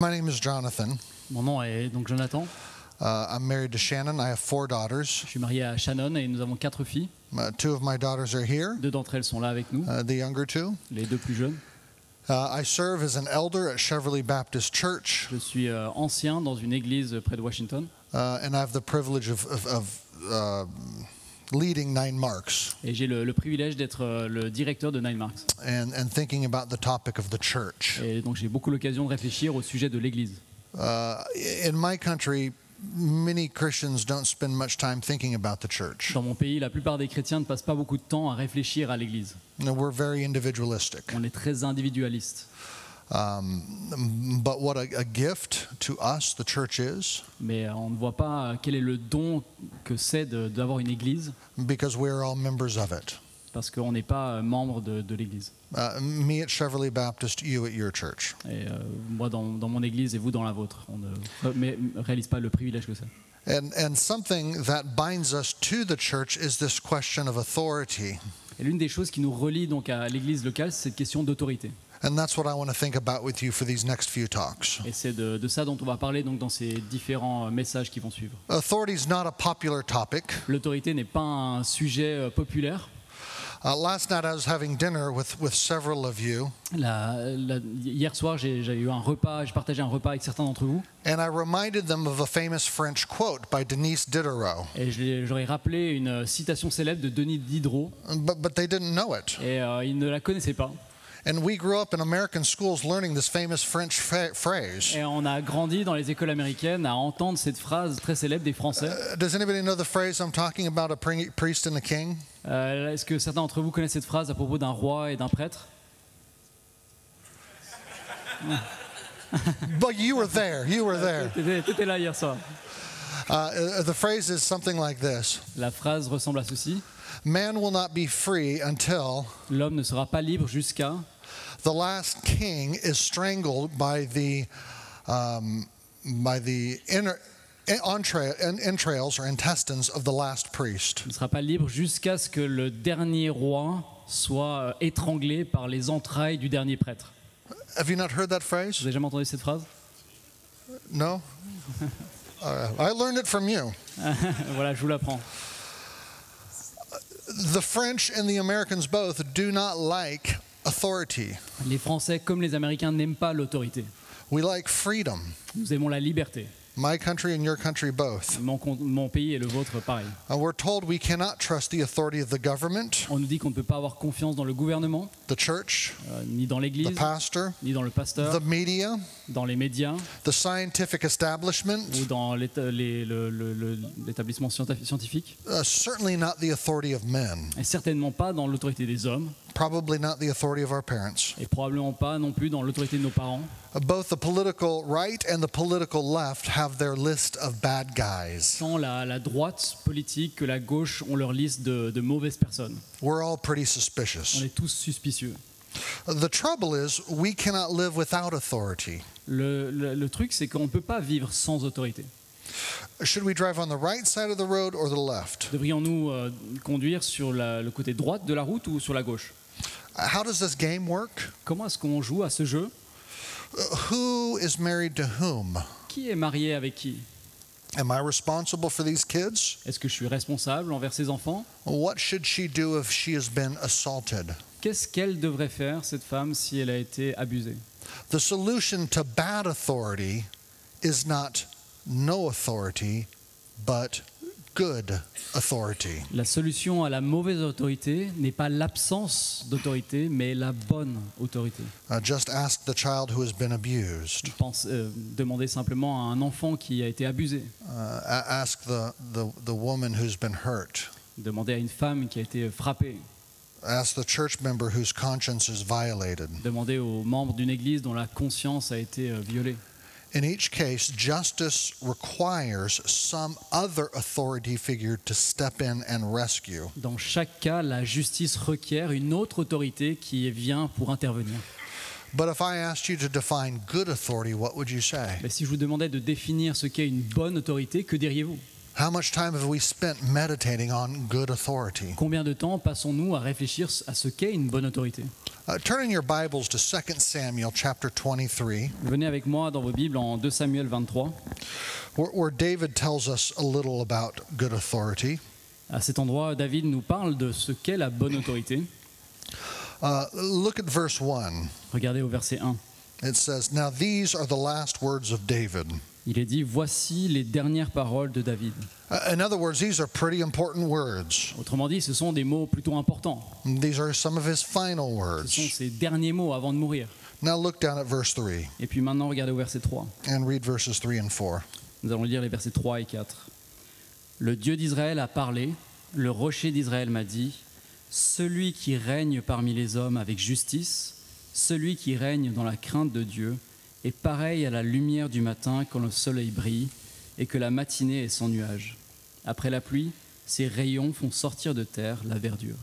My name is Jonathan. Mon nom est donc Jonathan. I'm married to Shannon. I have 4 daughters. Je suis marié à Shannon et nous avons 4 filles. 2 of my daughters are here, 2 d'entre elles sont là avec nous, the younger 2. les 2 plus jeunes. I serve as an elder at Cheverly Baptist Church, Je suis ancien dans une église près de Washington and I have the privilege of leading 9 Marks et j'ai le privilège d'être le directeur de Nine Marks. and thinking about the topic of the church. Et donc j'ai beaucoup l'occasion de réfléchir au sujet de l'église. In my country, many Christians don't spend much time thinking about the church. Dans mon pays, la plupart des chrétiens ne passent pas beaucoup de temps à réfléchir à l'église. We're very individualistic. On est très individualiste. But what a gift to us the church is, Mais on ne voit pas quel est le don que c'est d'avoir une église because we're all members of it. parce qu'on n'est pas membre de l'église. Me at Cheverly Baptist, you at your church. Et moi dans mon église et vous dans la vôtre. On ne réalise pas le privilège que c'est. And something that binds us to the church is this question of authority. Et l'une des choses qui nous relie donc à l'église locale, c'est cette question d'autorité. And that's what I want to think about with you for these next few talks. Et c'est de ça dont on va parler donc dans ces différents messages qui vont suivre. Authority is not a popular topic. L'autorité n'est pas un sujet populaire. Last night I was having dinner with several of you, Hier soir, j'ai partagé un repas avec certains d'entre vous. and I reminded them of a famous French quote by Denise Diderot. Et j'aurais rappelé une citation célèbre de Denis Diderot. But they didn't know it. Et ils ne la connaissaient pas. And we grew up in American schools learning this famous French phrase. Et on a grandi dans les écoles américaines à entendre cette phrase très célèbre des Français. Does anybody know the phrase I'm talking about, a priest and a king? Est-ce que certains d'entre vous connaissent cette phrase à propos d'un roi et d'un prêtre? But you were there. You were there. T'étais là hier soir. The phrase is something like this. La phrase ressemble à ceci. Man will not be free until L'homme ne sera pas libre jusqu'à the last king is strangled by the entrails or intestines of the last priest. ne sera pas libre jusqu'à ce que le dernier roi soit étranglé par les entrailles du dernier prêtre. Have you not heard that Vous phrase? avez jamais entendu cette phrase? No? I learned it from you. Voilà, je vous l'apprends. The French and the Americans both do not like authority. Les Français comme les Américains n'aiment pas l'autorité. We like freedom. Nous aimons la liberté. My country and your country both. Mon pays et le vôtre, pareil. We're told we cannot trust the authority of the government, On nous dit qu'on ne peut pas avoir confiance dans le gouvernement, the church, ni dans the l'église, pastor, ni dans le pasteur, the media, dans les médias the scientific establishment, ou dans l'établissement scientifique, certainly not the authority of men, et certainement pas dans l'autorité des hommes, probably not the authority of our parents. et probablement pas non plus dans l'autorité de nos parents. Both the political right and the political left have their list of bad guys. Tant la droite politique que la gauche ont leur liste de mauvaises personnes. We're all pretty On suspicious. est tous suspicieux. The trouble is we cannot live without authority. Le truc, c'est qu'on ne peut pas vivre sans autorité. Should we drive on the right side of the road or the left? Devrions-nous conduire sur le côté droite de la route ou sur la gauche? How does this game work? Comment est-ce qu'on joue à ce jeu? Who is married to whom? Qui est marié avec qui? Am I responsible for these kids? Est-ce que je suis responsable envers ces enfants? What should she do if she has been assaulted? Qu'est-ce qu'elle devrait faire, cette femme, si elle a été abusée? The solution to bad authority is not no authority, but good authority. La solution à la mauvaise autorité n'est pas l'absence d'autorité, mais la bonne autorité. Just ask the child who has been abused. Demandez simplement à un enfant qui a été abusé. Ask the woman who's been hurt. Demandez à une femme qui a été frappée. Ask the church member whose conscience is violated. Demandez aux membres d'une église dont la conscience a été violée. In each case, justice requires some other authority figure to step in and rescue. Dans chaque cas, la justice requiert une autre autorité qui vient pour intervenir. But if I asked you to define good authority, what would you say? Mais si je vous demandais de définir ce qu'est une bonne autorité, que diriez-vous? How much time have we spent meditating on good authority? Combien de temps passons-nous à réfléchir à ce qu'est une bonne autorité? Turn in your Bibles to 2 Samuel chapter 23, Venez avec moi dans vos Bibles en 2 Samuel 23. where David tells us a little about good authority. À cet endroit, David nous parle de ce qu'est la bonne autorité. Look at verse 1. Regardez au verset 1. It says, "Now these are the last words of David." Il est dit, voici les dernières paroles de David. In other words, these are pretty important words. Autrement dit, ce sont des mots plutôt importants. These are some of his final Ce sont words. ses derniers mots avant de mourir. Now look down at verse 3 Et puis maintenant, regardez au verset 3. and read verses 3 and 4. Nous allons lire les versets 3 et 4. Le Dieu d'Israël a parlé, le rocher d'Israël m'a dit, celui qui règne parmi les hommes avec justice, celui qui règne dans la crainte de Dieu, est pareil à la lumière du matin quand le soleil brille et que la matinée est sans nuage. Après la pluie, ses rayons font sortir de terre la verdure.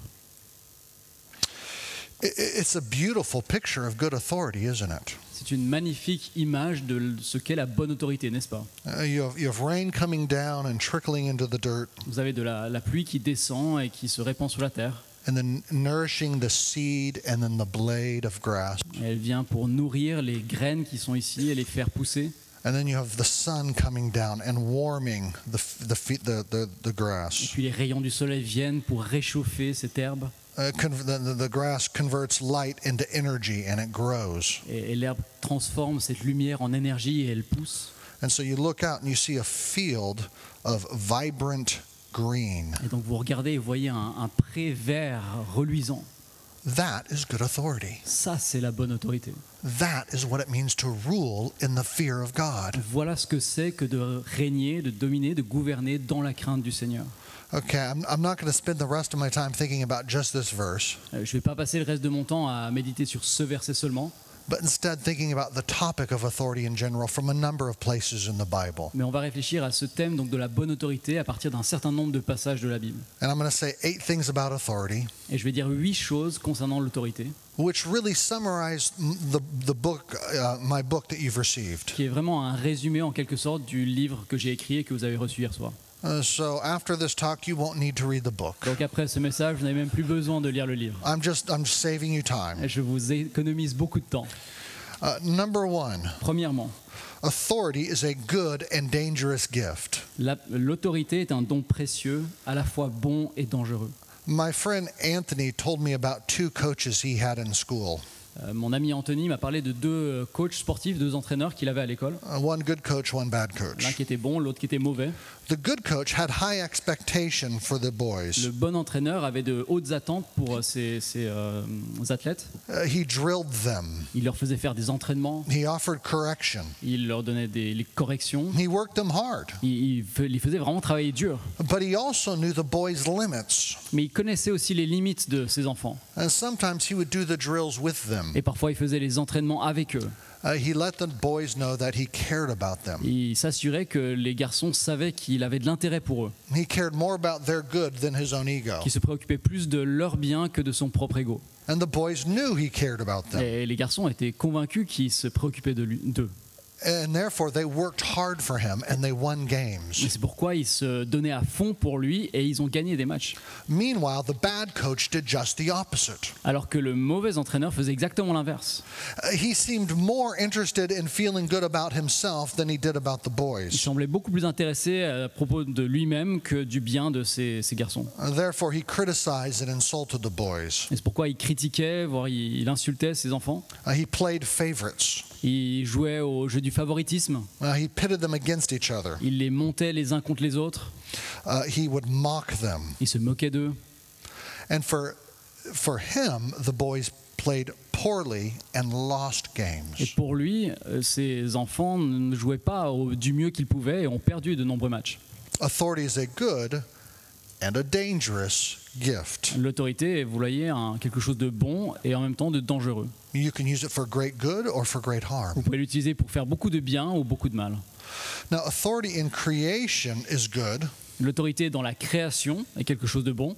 It's a beautiful picture of good authority, isn't it? C'est une magnifique image de ce qu'est la bonne autorité, n'est-ce pas? You have rain coming down and trickling into the dirt, Vous avez de la pluie qui descend et qui se répand sur la terre. and then nourishing the seed and then the blade of grass. Elle vient pour nourrir les graines qui sont ici et les faire pousser. And then you have the sun coming down and warming the Et grass. puis les rayons du soleil viennent pour réchauffer cette herbe. The grass converts light into energy and it grows. Et l'herbe transforme cette lumière en énergie et elle pousse. And so you look out and you see a field of vibrant green. Et donc vous regardez et vous voyez un pré vert reluisant. That is good authority. Ça, c'est la bonne autorité. That is what it means to rule in the fear of God. Voilà ce que c'est que de régner, de dominer, de gouverner dans la crainte du Seigneur. Okay, I'm not going to spend the rest of my time thinking about just this verse, Je ne vais pas passer le reste de mon temps à méditer sur ce verset seulement, but instead thinking about the topic of authority in general from a number of places in the Bible. mais on va réfléchir à ce thème donc de la bonne autorité à partir d'un certain nombre de passages de la Bible. And I'm going to say 8 things about authority, Et je vais dire 8 choses concernant l'autorité, which really summarize the book, my book that you've received. qui est vraiment un résumé en quelque sorte du livre que j'ai écrit et que vous avez reçu hier soir. So after this talk, you won't need to read the book. Donc après ce message, vous n'avez même plus besoin de lire le livre. I'm just saving you time. Et je vous économise beaucoup de temps. Number 1, Premièrement, authority is a good and dangerous gift. l'autorité est un don précieux, à la fois bon et dangereux. My friend Anthony told me about 2 coaches he had in school. Mon ami Anthony m'a parlé de 2 coachs sportifs, 2 entraîneurs qu'il avait à l'école. One good coach, one bad L'un coach. qui était bon, l'autre qui était mauvais. The good coach had high expectation for the boys. Le bon entraîneur avait de hautes attentes pour ses athlètes. He drilled them. Il leur faisait faire des entraînements, He offered correction. il leur donnait les corrections. He worked them hard. Il les faisait vraiment travailler dur. But he also knew the boys' limits. Mais il connaissait aussi les limites de ses enfants. And sometimes he would do the drills with them. Et parfois, il faisait les entraînements avec eux. He let the boys know that he cared about them. Il s'assurait que les garçons savaient qu'il avait de l'intérêt pour eux, He cared more about their good than his own ego. qu'il se préoccupait plus de leur bien que de son propre ego. And the boys knew he cared about them. Et les garçons étaient convaincus qu'il se préoccupait d'eux. And therefore, they worked hard for him and they won Et games. c'est pourquoi ils se donnaient à fond pour lui et ils ont gagné des matchs. Meanwhile, the bad coach did just the opposite. Alors que le mauvais entraîneur faisait exactement l'inverse. He seemed more interested in feeling good about himself than he did about the Il boys. semblait beaucoup plus intéressé à propos de lui-même que du bien de ces garçons. Therefore, he criticized and insulted the boys. Et c'est pourquoi il critiquait, voire il insultait ses enfants. He played favorites. Il jouait au jeu du favoritisme. He pitted them against each other. Il les montait les uns contre les autres. He would mock them. Il se moquait d'eux. And for him, the boys played poorly and lost Et games. pour lui, ses enfants ne jouaient pas du mieux qu'ils pouvaient et ont perdu de nombreux matchs. Authority is a good and a dangerous gift. L'autorité est, vous voyez, quelque chose de bon et en même temps de dangereux. You can use it for great good or for great harm. Vous pouvez l'utiliser pour faire beaucoup de bien ou beaucoup de mal. Now, authority in creation is good. L'autorité dans la création est quelque chose de bon.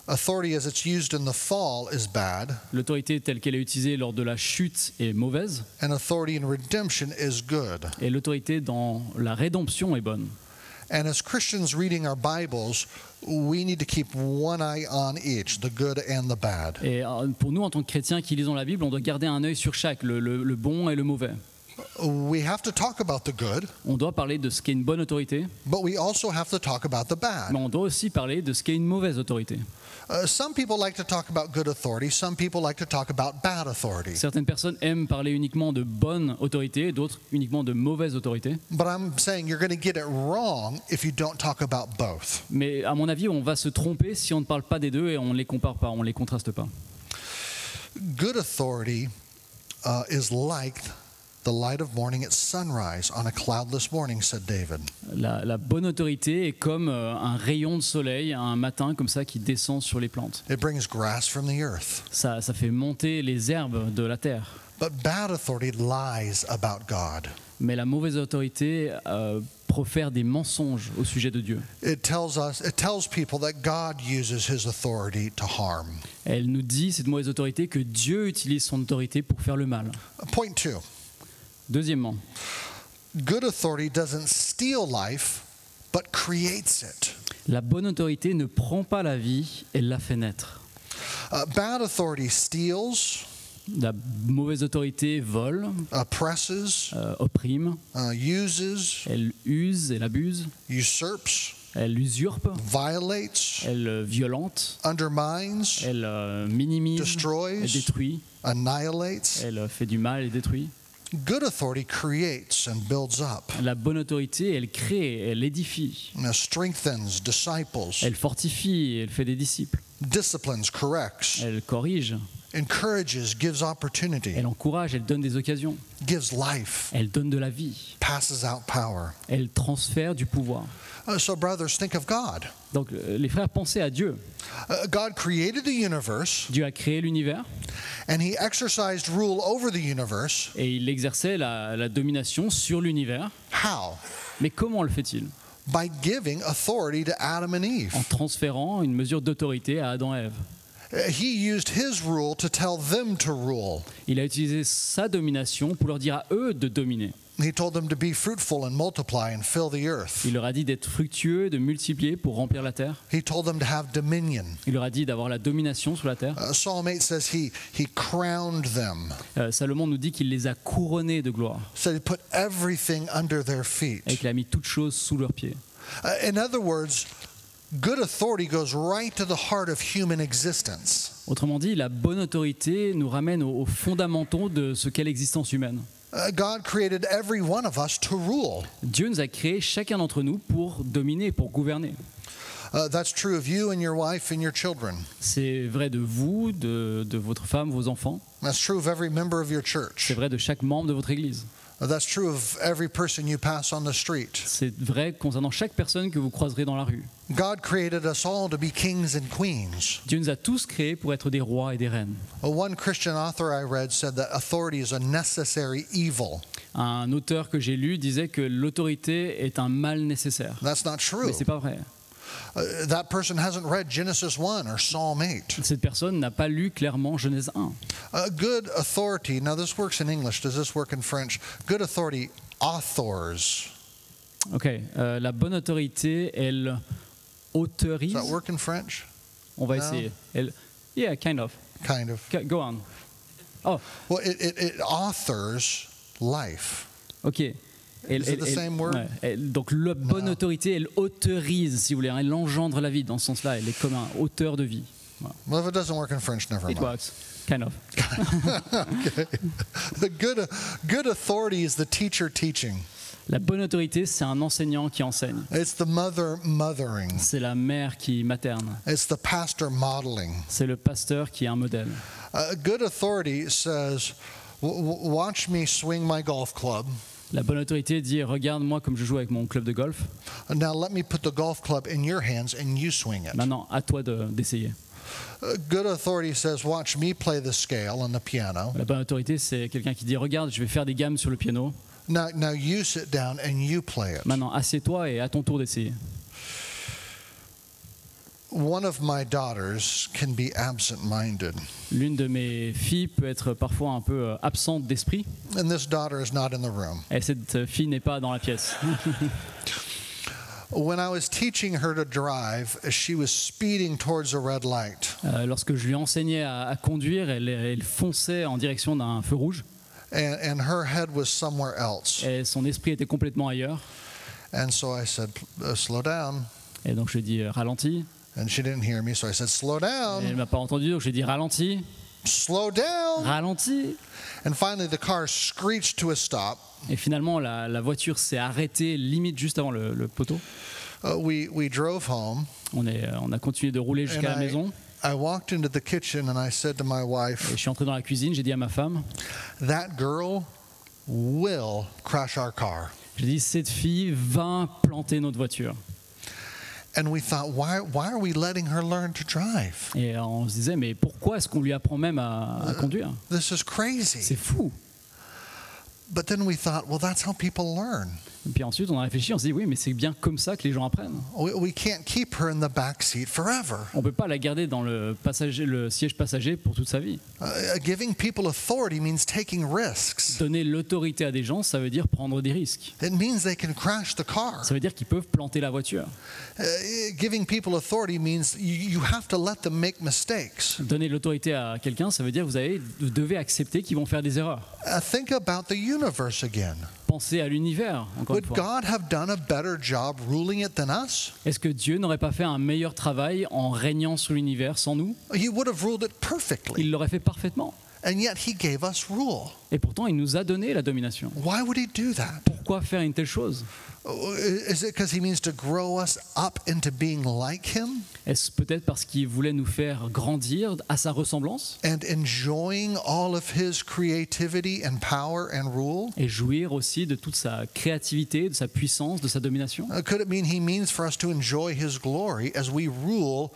Authority as it's used in the fall is bad. L'autorité telle qu'elle est utilisée lors de la chute est mauvaise. And authority in redemption is good. Et l'autorité dans la rédemption est bonne. And as Christians reading our Bibles, we need to keep one eye on each, the good and the bad. Et pour nous, en tant que chrétiens qui lisons la Bible, on doit garder un œil sur chaque, le bon et le mauvais. We have to talk about the good, On doit parler de ce qu'est une bonne autorité, but we also have to talk about the bad. mais on doit aussi parler de ce qu'est une mauvaise autorité. Some people like to talk about good authority, some people like to talk about bad authority. Certaines personnes aiment parler uniquement de bonne autorité, d'autres uniquement de mauvaise autorité. But I'm saying you're going to get it wrong if you don't talk about both. Mais à mon avis, on va se tromper si on ne parle pas des deux et on ne les compare pas, on ne les contraste pas. Good authority is like the light of morning at sunrise on a cloudless morning, said David. La bonne autorité est comme un rayon de soleil un matin comme ça qui descend sur les plantes. It brings grass from the earth. Ça fait monter les herbes de la terre. But bad authority lies about God. Mais la mauvaise autorité profère des mensonges au sujet de Dieu. It tells people that God uses his authority to harm. Elle nous dit, cette mauvaise autorité, que Dieu utilise son autorité pour faire le mal. Point 2. Deuxièmement, Good authority doesn't steal life, but creates it. la bonne autorité ne prend pas la vie, elle la fait naître. Bad authority steals, La mauvaise autorité vole, oppresses, opprime, uses, elle use, elle abuse, usurps, elle usurpe, violates, elle violente, undermines, elle minimise, destroys, elle détruit, annihilates. elle fait du mal et détruit. Good authority creates and builds up, La bonne autorité, elle crée, elle édifie, strengthens, disciples, elle fortifie, elle fait des disciples, disciplines, corrects, elle corrige, encourages, gives opportunity, elle encourage, elle donne des occasions, gives life, elle donne de la vie, passes out power. elle transfère du pouvoir. So brothers, think of God. Donc les frères, pensez à Dieu. God created the universe, Dieu a créé l'univers and he exercised rule over the universe. et il exerçait la domination sur l'univers. How? Mais comment le fait-il? By giving authority to Adam and Eve. En transférant une mesure d'autorité à Adam et Ève. He used his rule to tell them to rule. Il a utilisé sa domination pour leur dire à eux de dominer. He told them to be fruitful and multiply and fill the earth. Il leur a dit d'être fructueux, de multiplier pour remplir la terre. He told them to have dominion. Il leur a dit d'avoir la domination sur la terre. Psalm 8 says he crowned them. Salomon nous dit qu'il les a couronnés de gloire So he put everything under their feet. et qu'il a mis toutes choses sous leurs pieds. In other words, good authority goes right to the heart of human existence. Autrement dit, la bonne autorité nous ramène aux fondamentaux de ce qu'est l'existence humaine. God created every one of us to rule. Dieu nous a créé chacun d'entre nous pour dominer, pour gouverner. That's true of you and your wife and your children. C'est vrai de vous, de votre femme, vos enfants. That's true of every member of your church. C'est vrai de chaque membre de votre église. That's true of every person you pass on the street. C'est vrai concernant chaque personne que vous croiserez dans la rue. God created us all to be kings and queens. Dieu nous a tous créés pour être des rois et des reines. One Christian author I read said that authority is a necessary evil. Un auteur que j'ai lu disait que l'autorité est un mal nécessaire. That's not true. Mais c'est pas vrai. That person hasn't read Genesis 1 or Psalm 8. Cette personne n'a pas lu clairement Genèse 1. Good authority, now this works in English, does this work in French? Good authority authors. Ok, la bonne autorité, elle autorise. Does that work in French? On va No. essayer. Yeah, kind of. Kind of. Go on. Oh, Well, it authors life. ok. Is it the same word? Donc la bonne No. autorité, elle autorise, si vous voulez, elle engendre la vie dans ce sens-là. Elle est comme un auteur de vie. Voilà. Well, if it doesn't work in French, never It mind. works, kind of. Okay. The good authority is the teacher teaching. La bonne autorité, c'est un enseignant qui enseigne. It's the mother mothering. C'est la mère qui materne. It's the pastor modeling. C'est le pasteur qui est un modèle. Good authority says, watch me swing my golf club. La bonne autorité dit, regarde-moi comme je joue avec mon club de golf. Now let me put the golf club in your hands and you swing it. Maintenant, à toi d'essayer. Good authority says, watch me play the scale on the piano. La bonne autorité, c'est quelqu'un qui dit, regarde, je vais faire des gammes sur le piano. Now you sit down and you play it. Maintenant, assieds-toi et à ton tour d'essayer. One of my daughters can be absent-minded. L'une de mes filles peut être parfois un peu absente d'esprit. And this daughter is not in the room. Et cette fille n'est pas dans la pièce. When I was teaching her to drive, she was speeding towards a red light. Lorsque je lui enseignais à conduire, elle fonçait en direction d'un feu rouge And her head was somewhere else. et son esprit était complètement ailleurs. And so I said, slow down. Et donc je lui ai dit ralentis. And she didn't hear me, so I said, slow Et down, elle m'a pas entendu, donc je lui ai dit ralentis, slow down. ralentis. And finally, the car screeched to a stop. Et finalement, la voiture s'est arrêtée limite juste avant le poteau. We drove home. On a continué de rouler jusqu'à la And maison. I walked into the kitchen and I said to my Et wife, je suis entré dans la cuisine, j'ai dit à ma femme, that girl will crash our car. j'ai dit cette fille va planter notre voiture. And we thought, why are we letting her learn to drive? Et on se disait, mais pourquoi est-ce qu'on lui apprend même à conduire? This is C'est crazy. fou. But then we thought, well, that's how people learn. Et puis ensuite, on a réfléchi, on s'est dit, oui, mais c'est bien comme ça que les gens apprennent. We can't keep her in the back seat forever. On ne peut pas la garder dans le siège passager pour toute sa vie. Giving people authority means taking risks. Donner l'autorité à des gens, ça veut dire prendre des risques. It means they can crash the car. Ça veut dire qu'ils peuvent planter la voiture. Giving people authority means you have to let them make mistakes. Donner l'autorité à quelqu'un, ça veut dire que vous devez accepter qu'ils vont faire des erreurs. Think about the universe again. Pensez à l'univers, encore une Would fois. God have done a better job ruling it than us? Est-ce que Dieu n'aurait pas fait un meilleur travail en régnant sur l'univers sans nous? He would have ruled it perfectly. Il l'aurait fait parfaitement. And yet he gave us rule. Et pourtant, il nous a donné la domination. Why would he do that? Pourquoi faire une telle chose? Is it because he means to grow us up into being like him Est-ce peut-être parce qu'il voulait nous faire grandir à sa ressemblance and enjoying all of his creativity and power and rule? et jouir aussi de toute sa créativité, de sa puissance, de sa domination? Could it mean he means for us to enjoy his glory as we rule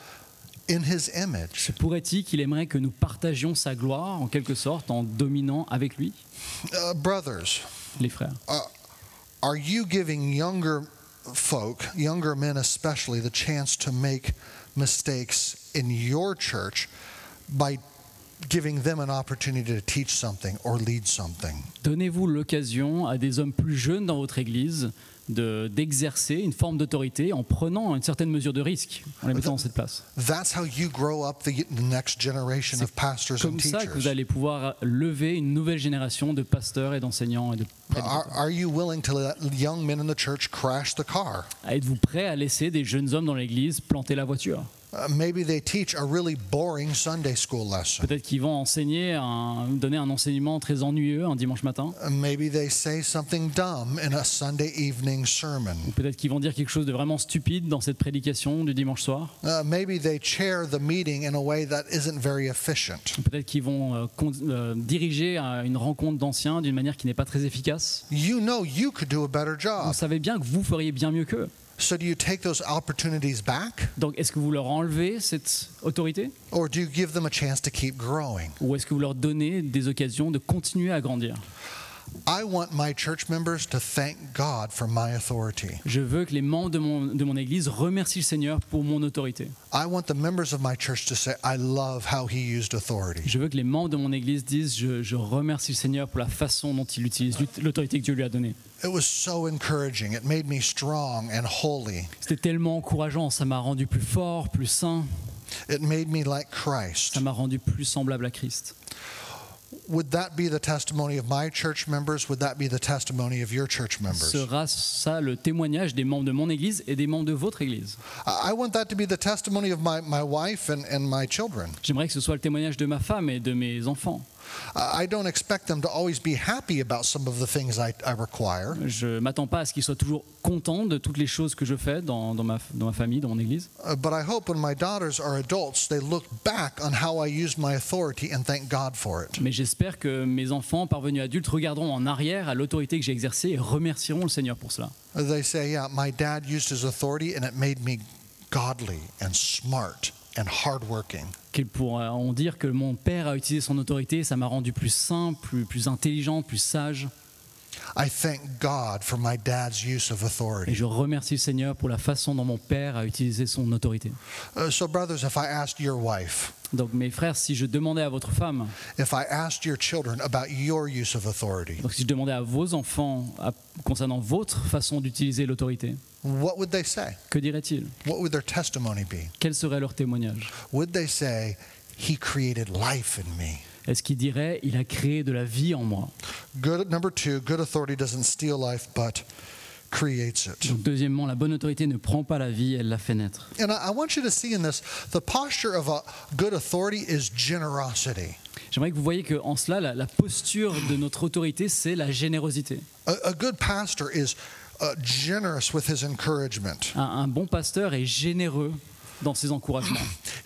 in his image? Se pourrait-il qu'il aimerait que nous partagions sa gloire, en quelque sorte, en dominant avec lui? Brothers, Les frères, are you giving younger folk, younger men especially, the chance to make mistakes in your church by giving them an opportunity to teach something or lead something? donnez-vous l'occasion à des hommes plus jeunes dans votre Église d'exercer une forme d'autorité en prenant une certaine mesure de risque, en les mettant dans cette place. That's how you grow up the next generation of pastors and Comme ça que vous teachers. allez pouvoir lever une nouvelle génération de pasteurs et d'enseignants et de prédicateurs. Are you willing to let young men in the church crash the car? Êtes-vous prêt à laisser des jeunes hommes dans l'Église planter la voiture? Maybe they teach a really boring Sunday school lesson. Peut-être qu'ils vont donner un enseignement très ennuyeux un dimanche matin. Maybe they say something dumb in a Sunday evening sermon. Ou peut-être qu'ils vont dire quelque chose de vraiment stupide dans cette prédication du dimanche soir. Maybe they chair the meeting in a way that isn't very efficient. Ou peut-être qu'ils vont diriger une rencontre d'anciens d'une manière qui n'est pas très efficace. You know you could do a better Vous job. savez bien que vous feriez bien mieux qu'eux. So do you take those opportunities back, Donc est-ce que vous leur enlevez cette autorité? or do you give them a chance to keep growing? Ou est-ce que vous leur donnez des occasions de continuer à grandir? I want my church members to thank God for my authority. Je veux que les membres de mon Église remercient le Seigneur pour mon autorité. I want the members of my church to say, I love how he used authority. Je veux que les membres de mon Église disent je remercie le Seigneur pour la façon dont il utilise l'autorité que Dieu lui a donnée. It was so encouraging. It made me strong and holy. C'était tellement encourageant, ça m'a rendu plus fort, plus saint, It made me like Christ. ça m'a rendu plus semblable à Christ. Would that be the testimony of my church members? Would that be the testimony of your church members? Sera ça le témoignage des membres de mon Église et des membres de votre Église? I want that to be the testimony of my wife and my children. J'aimerais que ce soit le témoignage de ma femme et de mes enfants. I don't expect them to always be happy about some of the things I require. Je ne m'attends pas à ce qu'ils soient toujours contents de toutes les choses que je fais dans ma famille, dans mon Église. But I hope when my daughters are adults, they look back on how I used my authority and thank God for it. Mais j'espère que mes enfants parvenus adultes regarderont en arrière à l'autorité que j'ai exercée et remercieront le Seigneur pour cela. They say, yeah, my dad used his authority and it made me godly and smart and hardworking. Qu'ils pourront dire que mon père a utilisé son autorité et ça m'a rendu plus saint, plus intelligent, plus sage. I thank God for my dad's use of Et authority. je remercie le Seigneur pour la façon dont mon père a utilisé son autorité. So, brothers, if I asked your wife, Donc mes frères, si je demandais à votre femme, if I asked your children about your use of authority, donc si je demandais à vos enfants concernant votre façon d'utiliser l'autorité, what would they say? que diraient-ils? What would their testimony be? Quel serait leur témoignage? Would they say, he created life in me? Est-ce qu'ils diraient il a créé de la vie en moi? Number two, good authority doesn't steal life, but creates it. Donc deuxièmement, la bonne autorité ne prend pas la vie, elle la fait naître. And I want you to see in this, the posture of a good authority is generosity. J'aimerais que vous voyez qu'en cela, la posture de notre autorité, c'est la générosité. A good pastor is generous with his encouragement. Un bon pasteur est généreux dans ses encouragements.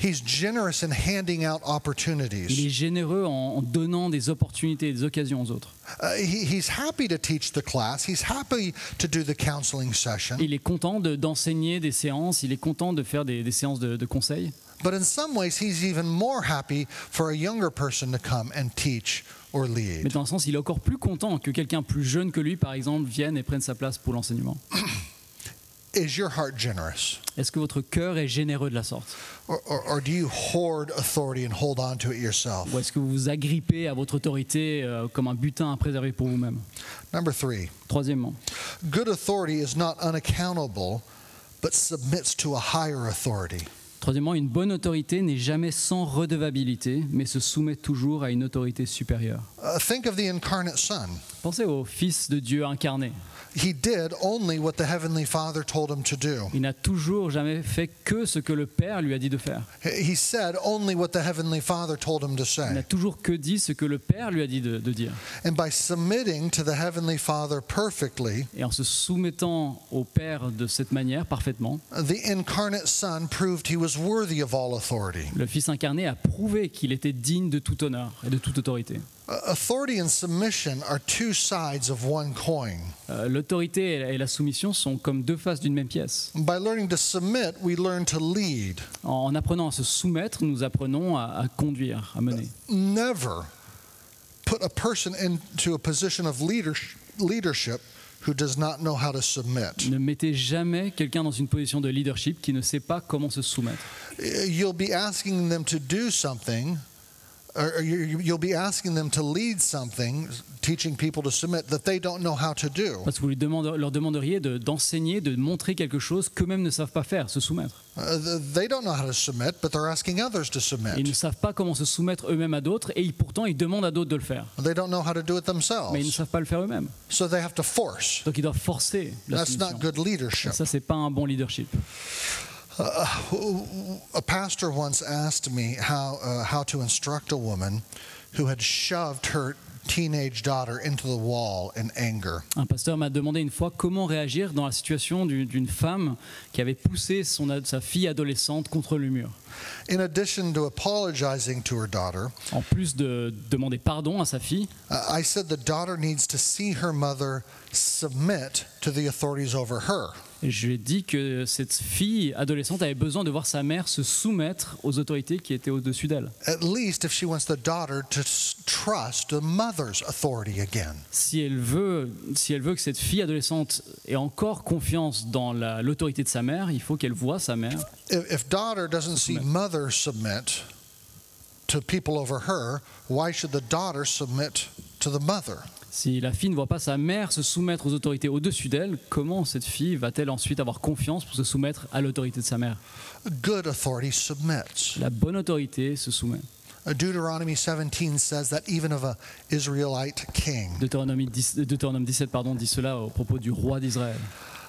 He's generous in handing out Il est opportunities. généreux en donnant des opportunités, des occasions aux autres. He's happy to teach the class. He's happy to do the counseling session. Il est content d'enseigner des séances, il est content de faire des séances de conseils. But in some ways, he's even more happy for a younger person to come and teach or Mais lead. dans un sens, il est encore plus content que quelqu'un plus jeune que lui, par exemple, vienne et prenne sa place pour l'enseignement. Is your heart generous? Est-ce que votre cœur est généreux de la sorte? Or do you hoard authority and hold on to it yourself? Ou est-ce que vous vous agrippez à votre autorité comme un butin à préserver pour vous-même? Number three, Troisièmement, good authority is not unaccountable, but submits to a higher authority. une bonne autorité n'est jamais sans redevabilité, mais se soumet toujours à une autorité supérieure. Think of the incarnate Son. Pensez au Fils de Dieu incarné. He did only what the Heavenly Father told him to do. Il n'a toujours jamais fait que ce que le Père lui a dit de faire. He said only what the Heavenly Father told him to Il n'a say. toujours que dit ce que le Père lui a dit de dire. And by submitting to the Heavenly Father perfectly, Et en se soumettant au Père de cette manière, parfaitement, the incarnate Son proved he was worthy of all authority. le Fils incarné a prouvé qu'il était digne de tout honneur et de toute autorité. Authority and submission are two sides of one coin. L'autorité et la soumission sont comme deux faces d'une même pièce. By learning to submit, we learn to lead. En apprenant à se soumettre, nous apprenons à conduire, à mener. Never put a person into a position of leadership who does not know how to submit. Ne mettez jamais quelqu'un dans une position de leadership qui ne sait pas comment se soumettre. You'll be asking them to do something, or you'll be asking them to lead something, teaching people to submit, that they don't know how to do. Parce que vous leur demanderiez d'enseigner, de montrer quelque chose qu'eux-mêmes ne savent pas faire, se soumettre. They don't know how to submit, but they're asking others to Ils ne submit. savent pas comment se soumettre eux-mêmes à d'autres et pourtant ils demandent à d'autres de le faire. They don't know how to do it Mais ils ne themselves, savent pas le faire eux-mêmes. so they have to force. Donc ils doivent forcer la That's not soumission. good leadership. Ça, c'est pas un bon leadership. A pastor once asked me how to instruct a woman who had shoved her teenage daughter into the wall in anger. Un pasteur m'a demandé une fois comment réagir dans la situation d'une femme qui avait poussé sa fille adolescente contre le mur. In addition to apologizing to her daughter, En plus de demander pardon à sa fille, I said the daughter needs to see her mother submit to the authorities over her. et je lui ai dit que cette fille adolescente avait besoin de voir sa mère se soumettre aux autorités qui étaient au-dessus d'elle. At least if she wants the daughter to trust the mother's authority again. Si elle veut que cette fille adolescente ait encore confiance dans l'autorité de sa mère, il faut qu'elle voie sa mère. If daughter doesn't see mother submit to people over her, why should the daughter submit to the mother? Si la fille ne voit pas sa mère se soumettre aux autorités au-dessus d'elle, comment cette fille va-t-elle ensuite avoir confiance pour se soumettre à l'autorité de sa mère? Good authority submits. La bonne autorité se soumet. Deuteronomy 17 says that even of an Israelite king. Deutéronome 17 dit cela au propos du roi d'Israël.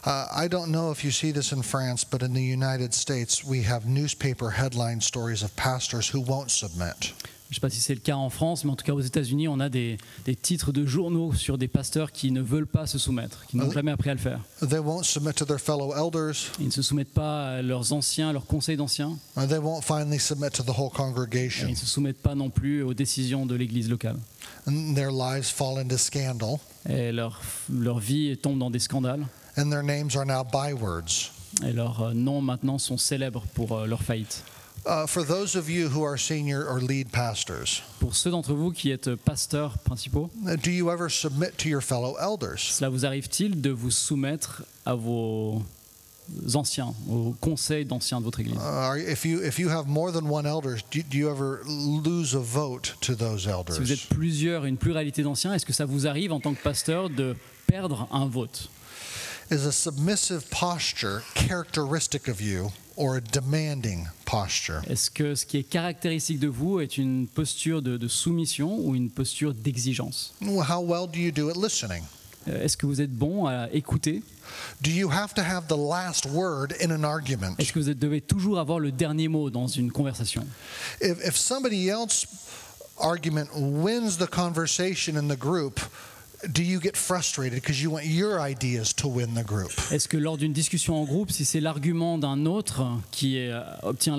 I don't know if you see this in France, but in the United States, we have newspaper headline stories of pastors who won't submit. Je ne sais pas si c'est le cas en France, mais en tout cas aux États-Unis, on a des titres de journaux sur des pasteurs qui ne veulent pas se soumettre, qui n'ont jamais appris à le faire. They won't submit to their fellow elders. Ils ne se soumettent pas à leurs conseils d'anciens. They won't finally submit to the whole Et congregation. ils ne se soumettent pas non plus aux décisions de l'église locale. And their lives fall into scandal, Et leur vie tombe dans des scandales. and their names are now bywords. Et leurs noms maintenant sont célèbres pour leur faillite. For those of you who are senior or lead pastors, Pour ceux d'entre vous qui êtes pasteurs principaux, do you ever submit to your fellow elders? cela vous arrive-t-il de vous soumettre à vos anciens, au conseil d'anciens de votre église? If you have more than one elder, do you ever lose a vote to those Si vous elders? êtes plusieurs, une pluralité d'anciens, est-ce que ça vous arrive en tant que pasteur de perdre un vote? Is a submissive posture characteristic of you or a demanding posture? Est-ce que ce qui est caractéristique de vous est une posture de soumission ou une posture d'exigence? How well do you do at listening? Est-ce que vous êtes bon à écouter? Do you have to have the last word in an argument? Est-ce que vous devez toujours avoir le dernier mot dans une conversation? If somebody else's argument wins the conversation in the group, do you get frustrated because you want your ideas to win the group? Est-ce que lors d'une discussion en groupe, si c'est l'argument d'un autre qui obtient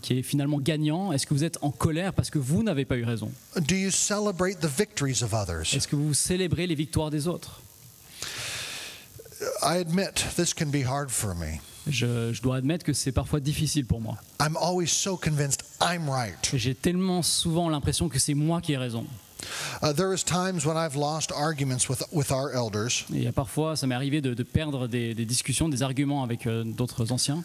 qui est finalement gagnant, est-ce que vous êtes en colère parce que vous n'avez pas eu raison? Do you celebrate the victories of others? Est-ce que vous célébrez les victoires des autres? I admit this can be hard for me. Je dois admettre que c'est parfois difficile pour moi. I'm always so convinced I'm right. J'ai tellement souvent l'impression que c'est moi qui ai raison. There is times when I've lost arguments with our elders, Et parfois, ça m'est arrivé de perdre des discussions, des arguments avec d'autres anciens.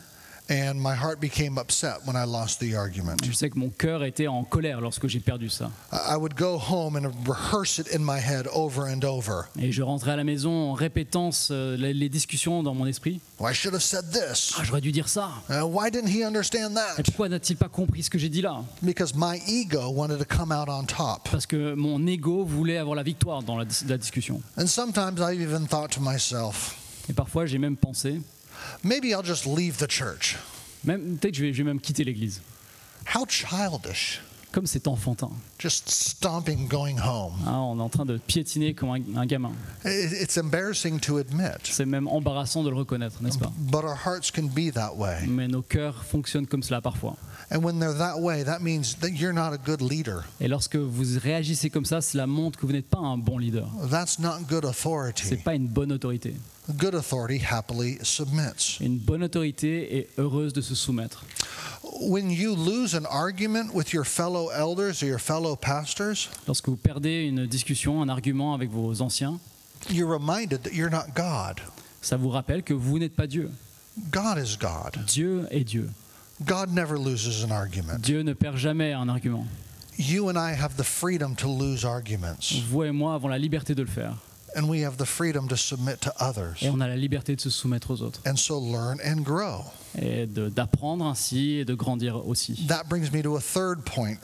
and my heart became upset when I lost the argument. Je sais que mon cœur était en colère lorsque j'ai perdu ça. I would go home and rehearse it in my head over and over. Et je rentrais à la maison en répétant les discussions dans mon esprit. Oh, I should have said this. Ah, j'aurais dû dire ça. Why didn't he understand Et that? pourquoi n'a-t-il pas compris ce que j'ai dit là? Because my ego wanted to come out on top. Parce que mon ego voulait avoir la victoire dans la discussion. And sometimes I even thought to myself, Et parfois, j'ai même pensé, maybe I'll just leave the church. peut-être que je vais même quitter l'église. How childish. Comme c'est enfantin. Just stomping, going home. Hein, on est en train de piétiner comme un gamin. It's embarrassing to admit, C'est même embarrassant de le reconnaître, n'est-ce pas? but our hearts can be that way. Mais nos cœurs fonctionnent comme cela parfois. And when they're that way, that means that you're not a good leader. Et lorsque vous réagissez comme ça, cela montre que vous n'êtes pas un bon leader. That's not good C'est authority. pas une bonne autorité. Good authority happily submits. Une bonne autorité est heureuse de se soumettre. When you lose an argument with your fellow elders or your fellow pastors, Lorsque vous perdez une discussion, un argument avec vos anciens, you're reminded that you're not God. ça vous rappelle que vous n'êtes pas Dieu. God is God. Dieu est Dieu. God never loses an argument. Dieu ne perd jamais un argument. You and I have the freedom to lose arguments, Vous et moi avons la liberté de le faire. and we have the freedom to submit to others, Et on a la liberté de se soumettre aux autres. and so learn and grow. Et d'apprendre ainsi et de grandir aussi. That brings me to a fourth point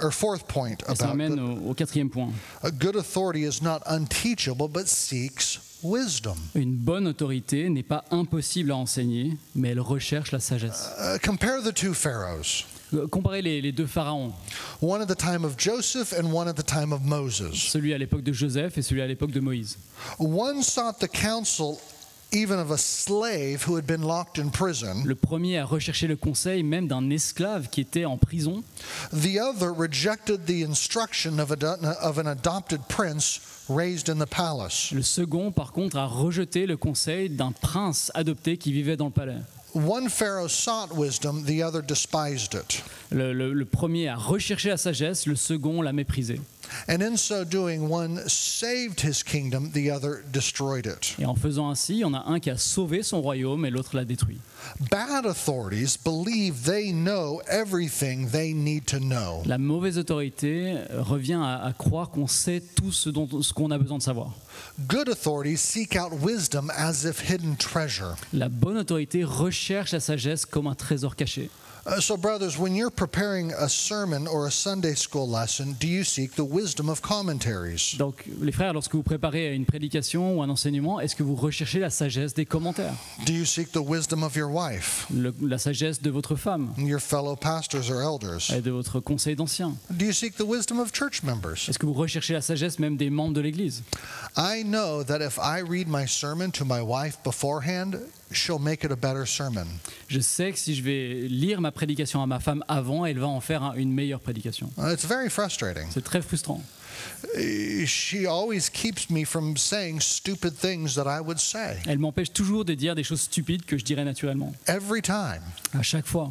Et ça about m'amène good, au quatrième point. a good authority is not unteachable but seeks wisdom. Une bonne autorité n'est pas impossible à enseigner, mais elle recherche la sagesse. Compare the two pharaohs, Comparez les deux pharaons, one at the time of Joseph and one at the time of Moses. celui à l'époque de Joseph et celui à l'époque de Moïse. One sought the counsel even of a slave who had been locked in prison. Le premier a recherché le conseil même d'un esclave qui était en prison. The other rejected the instruction of an adopted prince raised in the palace. Le second, par contre, a rejeté le conseil d'un prince adopté qui vivait dans le palais. One Pharaoh sought wisdom, the other despised it. Le premier a recherché la sagesse, le second l'a méprisé. And in so doing, one saved his kingdom, the other destroyed it. Et en faisant ainsi, il y en a un qui a sauvé son royaume et l'autre l'a détruit. Bad authorities believe they know everything they need to know. La mauvaise autorité revient à croire qu'on sait tout ce qu'on a besoin de savoir. Good authorities seek out wisdom as if hidden treasure. La bonne autorité recherche la sagesse comme un trésor caché. So, brothers, when you're preparing a sermon or a Sunday school lesson, do you seek the wisdom of commentaries? Donc, les frères, lorsque vous préparez une prédication ou un enseignement, est-ce que vous recherchez la sagesse des commentaires, Do you seek the wisdom of your wife, la sagesse de votre femme your fellow pastors or elders? et de votre conseil d'anciens? Do you seek the wisdom of church members? Est-ce que vous recherchez la sagesse même des membres de l'Église? I know that if I read my sermon to my wife beforehand, she'll make it a better sermon. Je sais que si je vais lire ma prédication à ma femme avant, elle va en faire une meilleure prédication. It's very frustrating. C'est très frustrant. She always keeps me from saying stupid things that I would say. Elle m'empêche toujours de dire des choses stupides que je dirais naturellement. Every time. À chaque fois.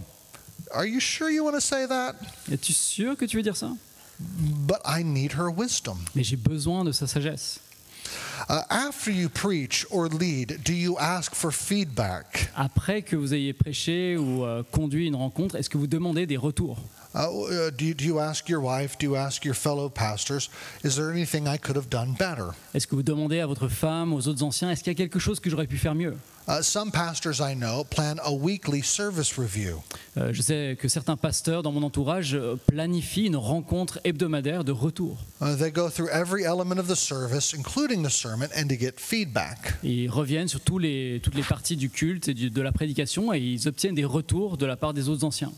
Are you sure you want to say that? Es-tu sûr que tu veux dire ça? But I need her wisdom. Mais j'ai besoin de sa sagesse. After you preach or lead, do you ask for feedback? Après que vous ayez prêché ou conduit une rencontre, est-ce que vous demandez des retours? Do you ask your wife, do you ask your fellow pastors, is there anything I could have done better? Est-ce que vous demandez à votre femme, aux autres anciens, est-ce qu'il y a quelque chose que j'aurais pu faire mieux? Some pastors I know plan a weekly service review. Je sais que certains pasteurs dans mon entourage planifient une rencontre hebdomadaire de retour. They go through every element of the service, including the sermon, and to get feedback. Ils reviennent sur toutes les parties du culte et de la prédication et ils obtiennent des retours de la part des autres anciens.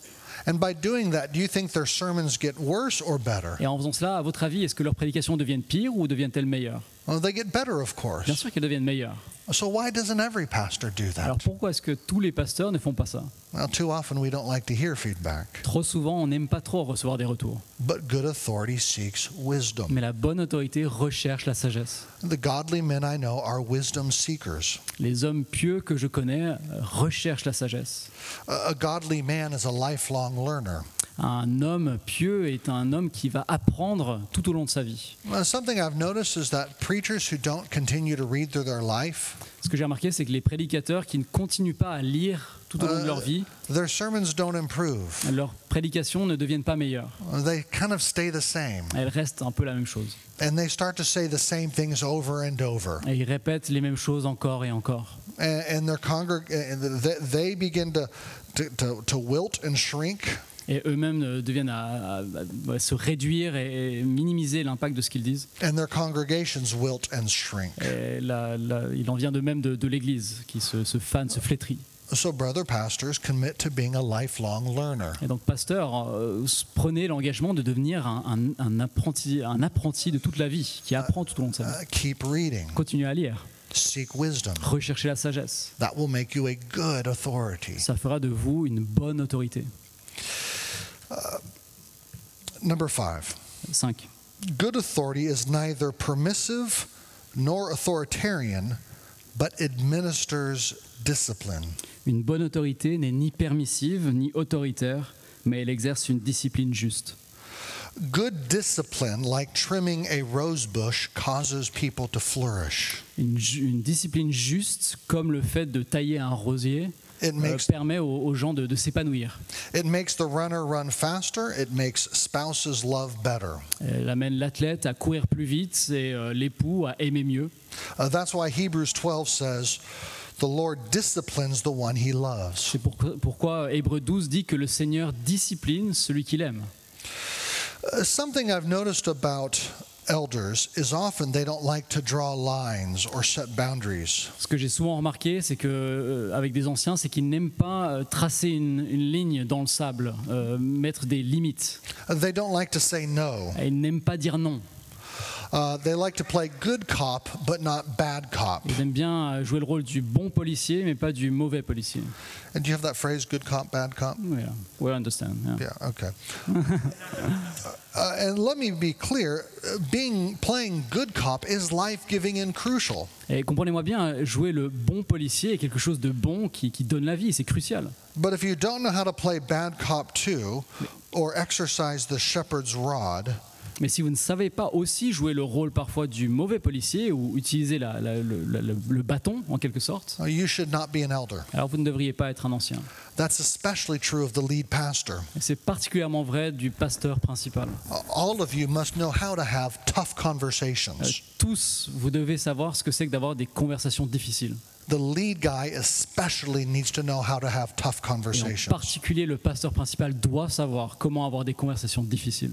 And by doing that, do you think their sermons get worse or better? Et en faisant cela, à votre avis, est-ce que leurs prédications deviennent pires ou deviennent-elles meilleures? Well, they get better, of Bien course. sûr qu'elles deviennent meilleures. So why doesn't every pastor do Alors that? pourquoi est-ce que tous les pasteurs ne font pas ça? Well, too often we don't like to hear feedback. Trop souvent, on n'aime pas trop recevoir des retours. But good authority seeks wisdom. Mais la bonne autorité recherche la sagesse. The godly men I know are wisdom seekers. Les hommes pieux que je connais recherchent la sagesse. A godly man is a lifelong learner. Un homme pieux est un homme qui va apprendre tout au long de sa vie. Something I've noticed is that preachers who don't continue to read through their life, Ce que j'ai remarqué, c'est que les prédicateurs qui ne continuent pas à lire tout au long de leur vie, their sermons don't improve. leurs prédications ne deviennent pas meilleures. They kind of stay the same. Elles restent un peu la même chose. And they start to say the same things over and over. Et ils répètent les mêmes choses encore et encore. And they begin to wilt and shrink. Et eux-mêmes deviennent à se réduire et minimiser l'impact de ce qu'ils disent. And their congregations wilt and shrink. Et il en vient de même de l'Église qui se fane, se flétrit. So brother pastors commit to being a lifelong learner. Et donc, pasteur, prenez l'engagement de devenir un apprenti de toute la vie, qui apprend tout au long de sa vie. Keep reading. Continuez à lire, Seek wisdom. recherchez la sagesse. That will make you a good authority. Ça fera de vous une bonne autorité. Number 5. 5. Good authority is neither permissive nor authoritarian, but administers discipline. Une bonne autorité n'est ni permissive ni autoritaire, mais elle exerce une discipline juste. Good discipline, like trimming a rose bush, causes people to flourish. Une discipline juste, comme le fait de tailler un rosier, permet aux gens de s'épanouir. It makes the runner run faster. It makes spouses love better. Elle amène l'athlète à courir plus vite et l'époux à aimer mieux. That's why Hebrews 12 says, "The Lord disciplines the one he loves." C'est pourquoi Hébreux 12 dit que le Seigneur discipline celui qu'il aime. Something I've noticed about elders is often they don't like to draw lines or set boundaries. Ce que j'ai souvent remarqué, c'est que avec des anciens, c'est qu'ils n'aiment pas tracer une ligne dans le sable, mettre des limites. They don't like to say no. Et ils n'aiment pas dire non. They like to play good cop but not bad cop. Ils aiment bien jouer le rôle du bon policier, mais pas du mauvais policier. And do you have that phrase, good cop, bad cop? Yeah, we understand. Yeah. Yeah, okay. And let me be clear, playing good cop is life-giving and crucial. Et comprenez-moi bien, jouer le bon policier est quelque chose de bon qui donne la vie, c'est crucial. But if you don't know how to play bad cop too, or exercise the shepherd's rod, mais si vous ne savez pas aussi jouer le rôle parfois du mauvais policier ou utiliser le bâton en quelque sorte, you should not be an elder. alors vous ne devriez pas être un ancien. That's especially true of the lead pastor. Et c'est particulièrement vrai du pasteur principal. All of you must know how to have tough conversations. Tous, vous devez savoir ce que c'est que d'avoir des conversations difficiles. The lead guy especially needs to know how to have tough Et en conversations. particulier, le pasteur principal doit savoir comment avoir des conversations difficiles.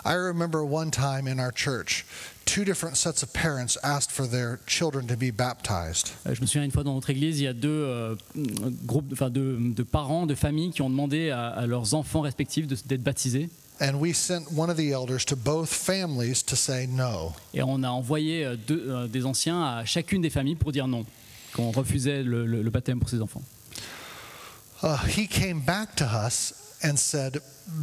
I remember one time in our church, 2 different sets of parents asked for their children to be baptized. Je me souviens une fois dans notre église, il y a deux groupes, de parents, de familles qui ont demandé à leurs enfants respectifs d'être baptisés. And we sent one of the elders to both families to say no. Et on a envoyé des anciens à chacune des familles pour dire non, qu'on refusait le baptême pour ses enfants. He came back to us and said,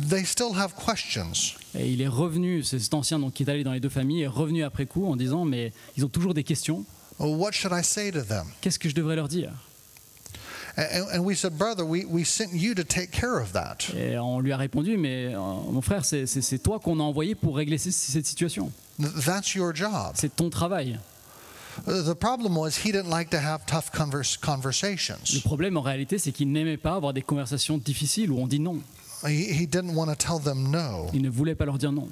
they still have questions. Et il est revenu, cet ancien donc, qui est allé dans les deux familles, est revenu après coup en disant mais ils ont toujours des questions. What should I say to them? Qu'est-ce que je devrais leur dire? And we said, brother, we sent you to take care of that. Et on lui a répondu, mais mon frère, c'est toi qu'on a envoyé pour régler cette situation. That's your job. C'est ton travail. The problem was he didn't like to have tough Le conversations. problème en réalité, c'est qu'il n'aimait pas avoir des conversations difficiles où on dit non. He didn't want to tell them no. Il ne voulait pas leur dire non.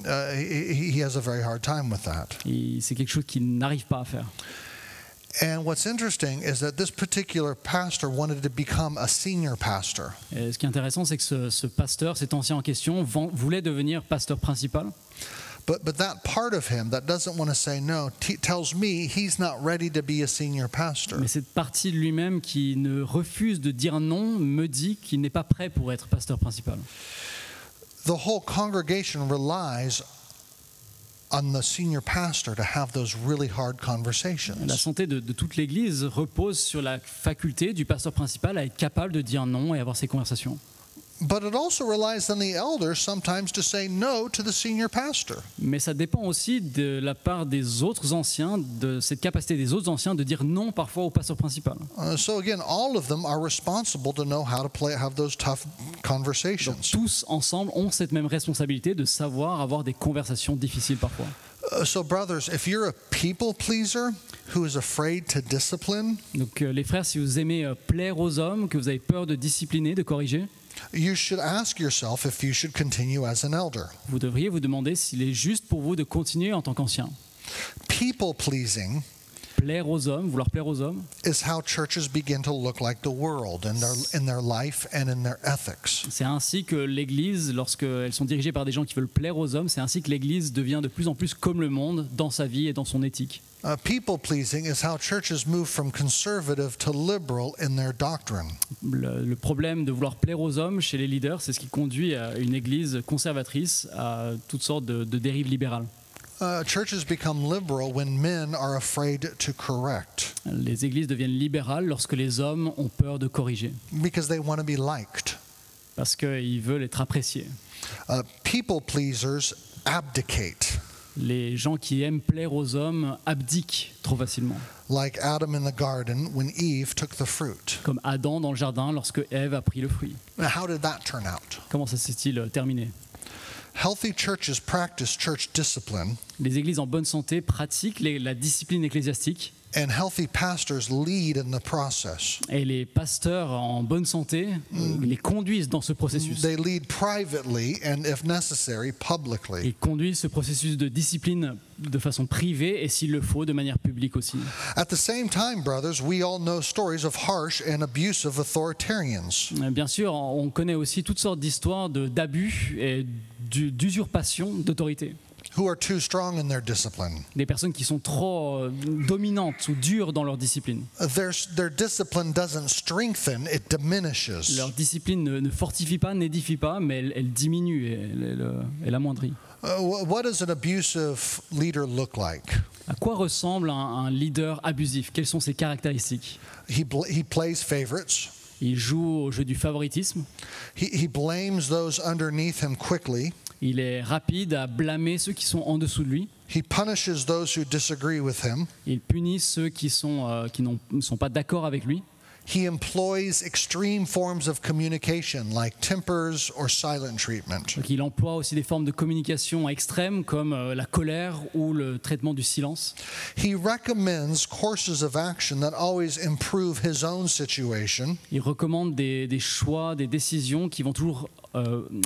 He has a very hard time with that. Et c'est quelque chose qu'il n'arrive pas à faire. And what's interesting is that this particular pastor wanted to become a senior pastor. Et ce qui est intéressant, c'est que ce pasteur, cet ancien en question, voulait devenir pasteur principal. But that part of him that doesn't want to say no tells me he's not ready to be a senior pastor. Mais cette partie de lui-même qui ne refuse de dire non me dit qu'il n'est pas prêt pour être pasteur principal. The whole congregation relies on the senior pastor to have those really hard La conversations. santé de toute l'Église repose sur la faculté du pasteur principal à être capable de dire non et avoir ces conversations. But it also relies on the elders sometimes to say no to the senior pastor. Mais ça dépend aussi de la part des autres anciens, de cette capacité des autres anciens de dire non parfois au pasteur principal. So again, all of them are responsible to know how to have those tough Donc conversations. tous ensemble ont cette même responsabilité de savoir avoir des conversations difficiles parfois. So brothers, if you're a people pleaser who is afraid to discipline, Donc les frères, si vous aimez plaire aux hommes, que vous avez peur de discipliner, de corriger, you should ask yourself if you should continue as an elder. vous devriez vous demander s'il est juste pour vous de continuer en tant qu'ancien. People pleasing Plaire aux hommes, vouloir plaire aux hommes, is how churches begin to look like the world in their life and in their ethics. c'est ainsi que l'Église, lorsqu'elles sont dirigées par des gens qui veulent plaire aux hommes, c'est ainsi que l'Église devient de plus en plus comme le monde dans sa vie et dans son éthique. People pleasing is how churches move from conservative to liberal in their doctrine. Le problème de vouloir plaire aux hommes chez les leaders, c'est ce qui conduit à une Église conservatrice, à toutes sortes de dérives libérales. Churches become liberal when men are afraid to correct Les églises deviennent libérales lorsque les hommes ont peur de corriger, because they want to be liked. parce qu'ils veulent être appréciés. People pleasers abdicate, Les gens qui aiment plaire aux hommes abdiquent trop facilement, like Adam in the garden when Eve took the fruit. comme Adam dans le jardin lorsque Ève a pris le fruit. Now, how did that turn out? Comment ça s'est-il terminé? Healthy churches practice church discipline, Les églises en bonne santé pratiquent la discipline ecclésiastique, and healthy pastors lead in the process. et les pasteurs en bonne santé les conduisent dans ce processus. They lead privately and, if necessary, publicly. Ils conduisent ce processus de discipline de façon privée et s'il le faut de manière publique aussi. At the same time, brothers, we all know stories of harsh and abusive authoritarians. Bien sûr, on connaît aussi toutes sortes d'histoires d'abus et d'usurpation d'autorité. Who are too strong in their discipline. Des personnes qui sont trop dominantes ou dures dans leur discipline. Their discipline doesn't strengthen, it diminishes. Leur discipline ne fortifie pas, n'édifie pas, mais elle diminue, elle amoindrit. What does an abusive leader look like? À quoi ressemble un leader abusif? Quelles sont ses caractéristiques? He plays favorites. Il joue au jeu du favoritisme. He blames those underneath him quickly. Il est rapide à blâmer ceux qui sont en dessous de lui. He punishes those who disagree with him. Il punit ceux qui ne sont pas d'accord avec lui. He employs extreme forms of communication like tempers or silent treatment. Donc, il emploie aussi des formes de communication extrêmes comme la colère ou le traitement du silence. He recommends courses of action that always improve his own situation. Il recommande des choix, des décisions qui vont toujours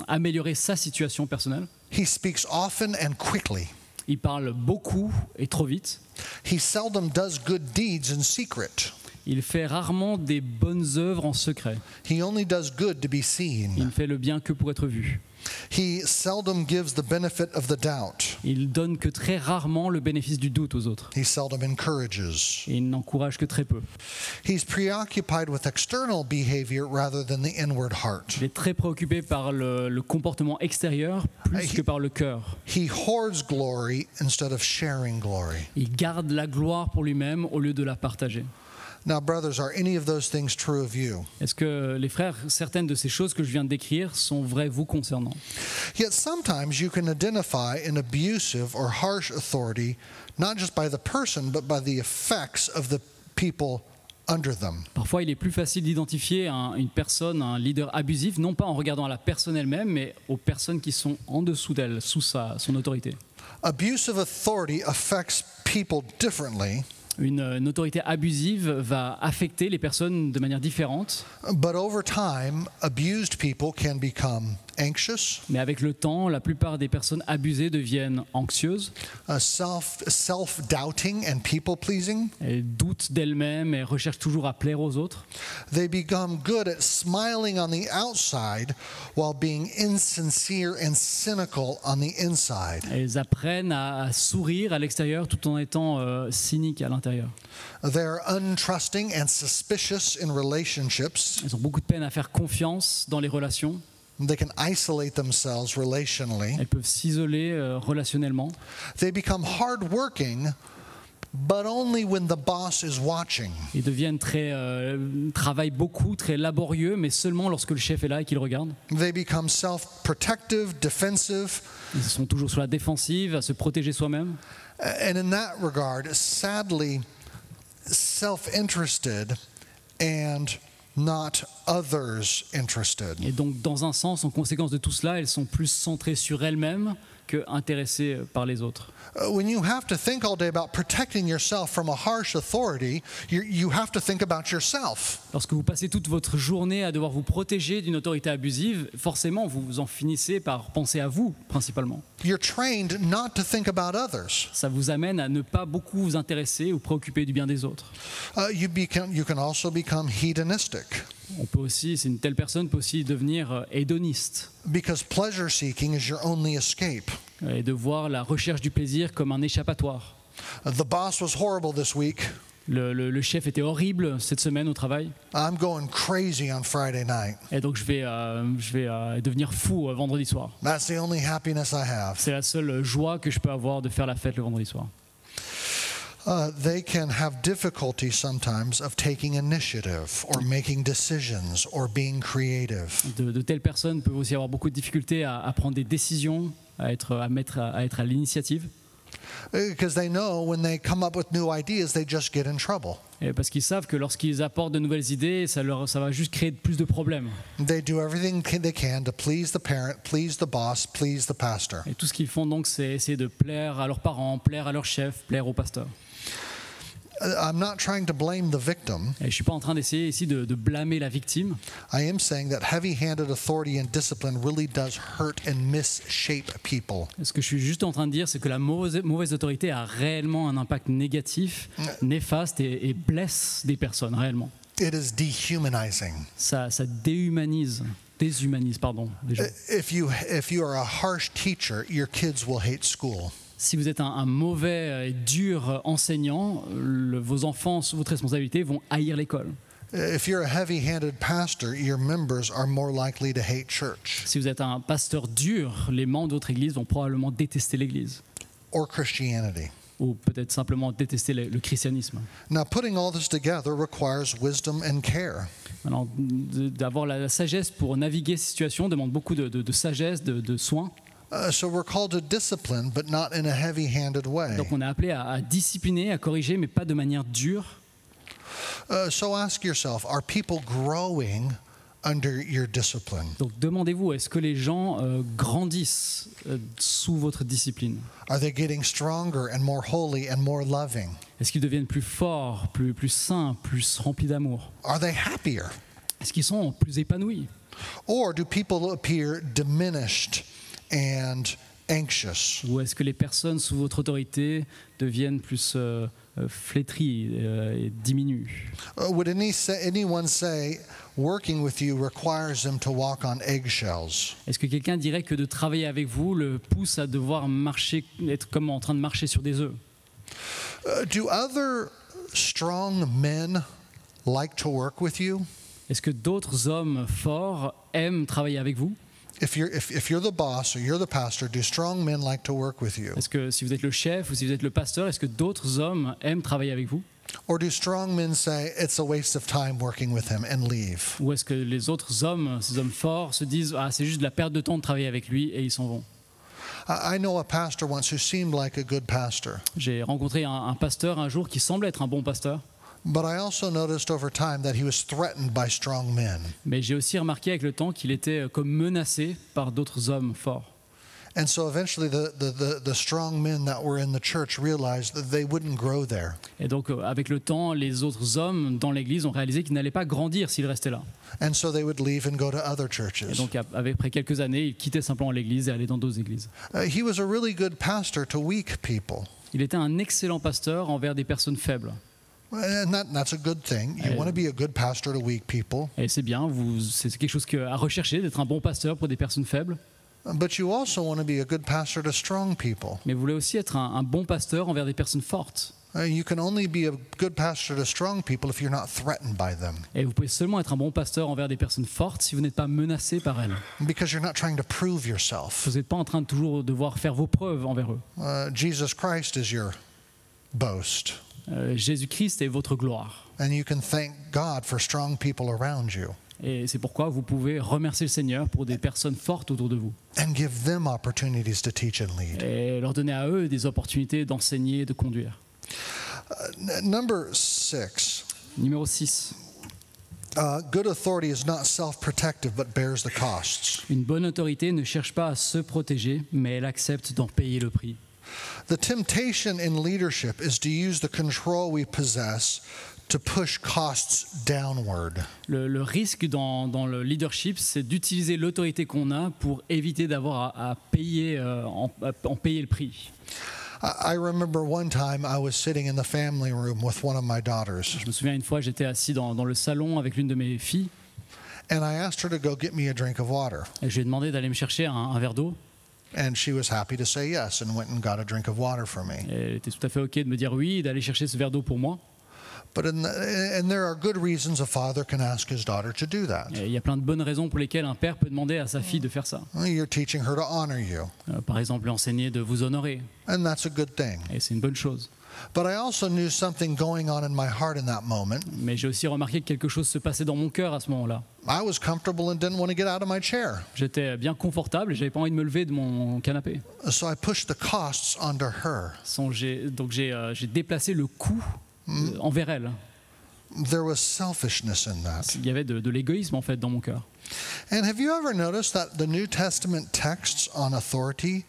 améliorer sa situation personnelle. He speaks often and quickly. Il parle beaucoup et trop vite. He seldom does good deeds in secret. Il fait rarement des bonnes œuvres en secret. He only does good to be Il seen. ne fait le bien que pour être vu. He seldom gives the benefit of the doubt. Il donne que très rarement le bénéfice du doute aux autres. He seldom encourages. Et il n'encourage que très peu. He's preoccupied with external behavior rather than the inward heart. Il est très préoccupé par le comportement extérieur plus que par le cœur. He hoards glory instead of sharing glory. Il garde la gloire pour lui-même au lieu de la partager. Now, brothers, are any of those things true of you? Est-ce que les frères, certaines de ces choses que je viens de décrire sont vraies vous concernant? Yet sometimes you can identify an abusive or harsh authority not just by the person but by the effects of the people under them. Parfois, il est plus facile d'identifier une personne, un leader abusif, non pas en regardant à la personne elle-même, mais aux personnes qui sont en dessous d'elle, sous son autorité. Abuse of authority affects people differently, Une autorité abusive va affecter les personnes de manière différente, but over time, abused people can become anxious, mais avec le temps, la plupart des personnes abusées deviennent anxieuses, self-doubting and people-pleasing. elles doutent d'elles-mêmes et recherchent toujours à plaire aux autres. They become good at smiling on the outside while being insincere and cynical on the inside. Elles apprennent à sourire à l'extérieur tout en étant cyniques à l'intérieur. They're untrusting and suspicious in relationships. Elles ont beaucoup de peine à faire confiance dans les relations. They can isolate themselves relationally. Elles peuvent s'isoler relationnellement. They become hardworking, but only when the boss is watching. Ils deviennent travaillent beaucoup, très laborieux, mais seulement lorsque le chef est là et qu'il regarde. They become self-protective, defensive, Ils sont toujours sur la défensive, à se protéger soi-même. and in that regard, sadly, self-interested and not others interested. Et donc, dans un sens, en conséquence de tout cela, elles sont plus centrées sur elles-mêmes que intéressées par les autres. When you have to think all day about protecting yourself from a harsh authority, you have to think about yourself. Lorsque vous passez toute votre journée à devoir vous protéger d'une autorité abusive, forcément, vous en finissez par penser à vous, principalement. You're trained not to think about others. Ça vous amène à ne pas beaucoup vous intéresser ou préoccuper du bien des autres. You can also become hedonistic, On peut aussi, une telle personne peut aussi devenir hédoniste because pleasure seeking is your only escape. et de voir la recherche du plaisir comme un échappatoire. The boss was horrible this week. Le chef était horrible cette semaine au travail I'm going crazy on Friday night. et donc je vais devenir fou vendredi soir. That's the only happiness I have. C'est la seule joie que je peux avoir de faire la fête le vendredi soir. They can have difficulty sometimes of taking initiative or making decisions or being creative. De telles personnes peuvent aussi avoir beaucoup de difficultés à prendre des décisions, à être à l'initiative. Because they know when they come up with new ideas, they just get in trouble. Et parce qu'ils savent que lorsqu'ils apportent de nouvelles idées, ça va juste créer plus de problèmes. They do everything they can to please the parent, please the boss, please the pastor. Et tout ce qu'ils font donc, c'est essayer de plaire à leurs parents, plaire à leur chef, plaire au pasteur. I'm not trying to blame the victim. Et je ne suis pas en train d'essayer ici de blâmer la victime. I am saying that heavy-handed authority and discipline really does hurt and misshape people. Ce que je suis juste en train de dire, c'est que la mauvaise autorité a réellement un impact négatif, néfaste et blesse des personnes réellement. It is dehumanizing. Ça déshumanise les gens. If you are a harsh teacher, your kids will hate school. Si vous êtes un mauvais et dur enseignant, vos enfants, sous votre responsabilité, vont haïr l'école. If you're a heavy-handed pastor, your members are more likely to hate church Si vous êtes un pasteur dur, les membres de votre église vont probablement détester l'église. or Christianity. Ou peut-être simplement détester le christianisme. Now, putting all this together requires wisdom and care. Alors, d'avoir la sagesse pour naviguer ces situations demande beaucoup de sagesse, de soin. So we're called to discipline, but not in a heavy-handed way. Donc on est appelé à discipliner, à corriger, mais pas de manière dure. So ask yourself, are people growing under your discipline? Donc demandez-vous, est-ce que les gens grandissent sous votre discipline? Are they getting stronger and more holy and more loving? Est-ce qu'ils deviennent plus forts, plus saints, plus remplis d'amour? Are they happier? Est-ce qu'ils sont plus épanouis? Or do people appear diminished and anxious? Ou est-ce que les personnes sous votre autorité deviennent plus flétries et diminuent? Would anyone say working with you requires them to walk on eggshells? Est-ce que quelqu'un dirait que de travailler avec vous le pousse à devoir marcher, être comme en train de marcher sur des œufs? Do other strong men like to work with you? Est-ce que d'autres hommes forts aiment travailler avec vous? If you're the boss or you're the pastor, do strong men like to work with you? Est-ce que si vous êtes le chef ou si vous êtes le pasteur, est-ce que d'autres hommes aiment travailler avec vous? Or do strong men say it's a waste of time working with him and leave? Ou est-ce que les autres hommes, ces hommes forts, se disent « Ah, c'est juste de la perte de temps de travailler avec lui » et ils s'en vont? I know a pastor once who seemed like a good pastor, J'ai rencontré un pasteur un jour qui semble être un bon pasteur, But I also noticed over time that he was threatened by strong men. Mais j'ai aussi remarqué avec le temps qu'il était comme menacé par d'autres hommes forts. And so eventually the strong men that were in the church realized that they wouldn't grow there. Et donc, avec le temps, les autres hommes dans l'Église ont réalisé qu'ils n'allaient pas grandir s'ils restaient là. And so they would leave and go to other Et churches. donc, après quelques années, ils quittaient simplement l'Église et allaient dans d'autres églises. He was a really good pastor to weak people. Il était un excellent pasteur envers des personnes faibles. And that's a good thing. You want to be a good pastor to weak people. Et c'est bien, c'est quelque chose à rechercher, d'être un bon pasteur pour des personnes faibles. But you also want to be a good pastor to strong people. Mais vous voulez aussi être un bon pasteur envers des personnes fortes. You can only be a good pastor to strong people if you're not threatened by them. Et vous pouvez seulement être un bon pasteur envers des personnes fortes si vous n'êtes pas menacé par elles. Because you're not trying to prove yourself. Vous n'êtes pas en train de toujours devoir faire vos preuves envers eux. Jesus Christ is your boast. Jésus-Christ est votre gloire. And you can thank God for strong people around you. Et c'est pourquoi vous pouvez remercier le Seigneur pour des personnes fortes autour de vous. And give them opportunities to teach and lead. Et leur donner à eux des opportunités d'enseigner et de conduire. Number 6. Numéro 6. Good authority is not self-protective but bears the costs. Une bonne autorité ne cherche pas à se protéger, mais elle accepte d'en payer le prix. The temptation in leadership is to use the control we possess to push costs downward. Le risque dans le leadership, c'est d'utiliser l'autorité qu'on a pour éviter d'avoir à payer, en payer le prix. I remember one time I was sitting in the family room with one of my daughters, Je me souviens une fois, j'étais assis dans le salon avec l'une de mes filles and I asked her to go get me a drink of water. et je lui ai demandé d'aller me chercher un verre d'eau. And she was happy to say yes and went and got a drink of water for me. Et elle était tout à fait OK de me dire oui et d'aller chercher ce verre d'eau pour moi. And there are good reasons a father can ask his daughter to do that. Et il y a plein de bonnes raisons pour lesquelles un père peut demander à sa fille de faire ça. You're teaching her to honor you, Par exemple, lui enseigner de vous honorer. and that's a good thing. Et c'est une bonne chose. But I also knew something going on in my heart in that moment. Mais j'ai aussi remarqué que quelque chose se passait dans mon cœur à ce moment-là. I was comfortable and didn't want to get out of my chair. J'étais bien confortable et j'avais pas envie de me lever de mon canapé. So I pushed the costs onto her. Donc j'ai déplacé le coût envers elle. There was selfishness in that. Il y avait de l'égoïsme en fait dans mon cœur. And have you ever noticed that the New Testament texts on authority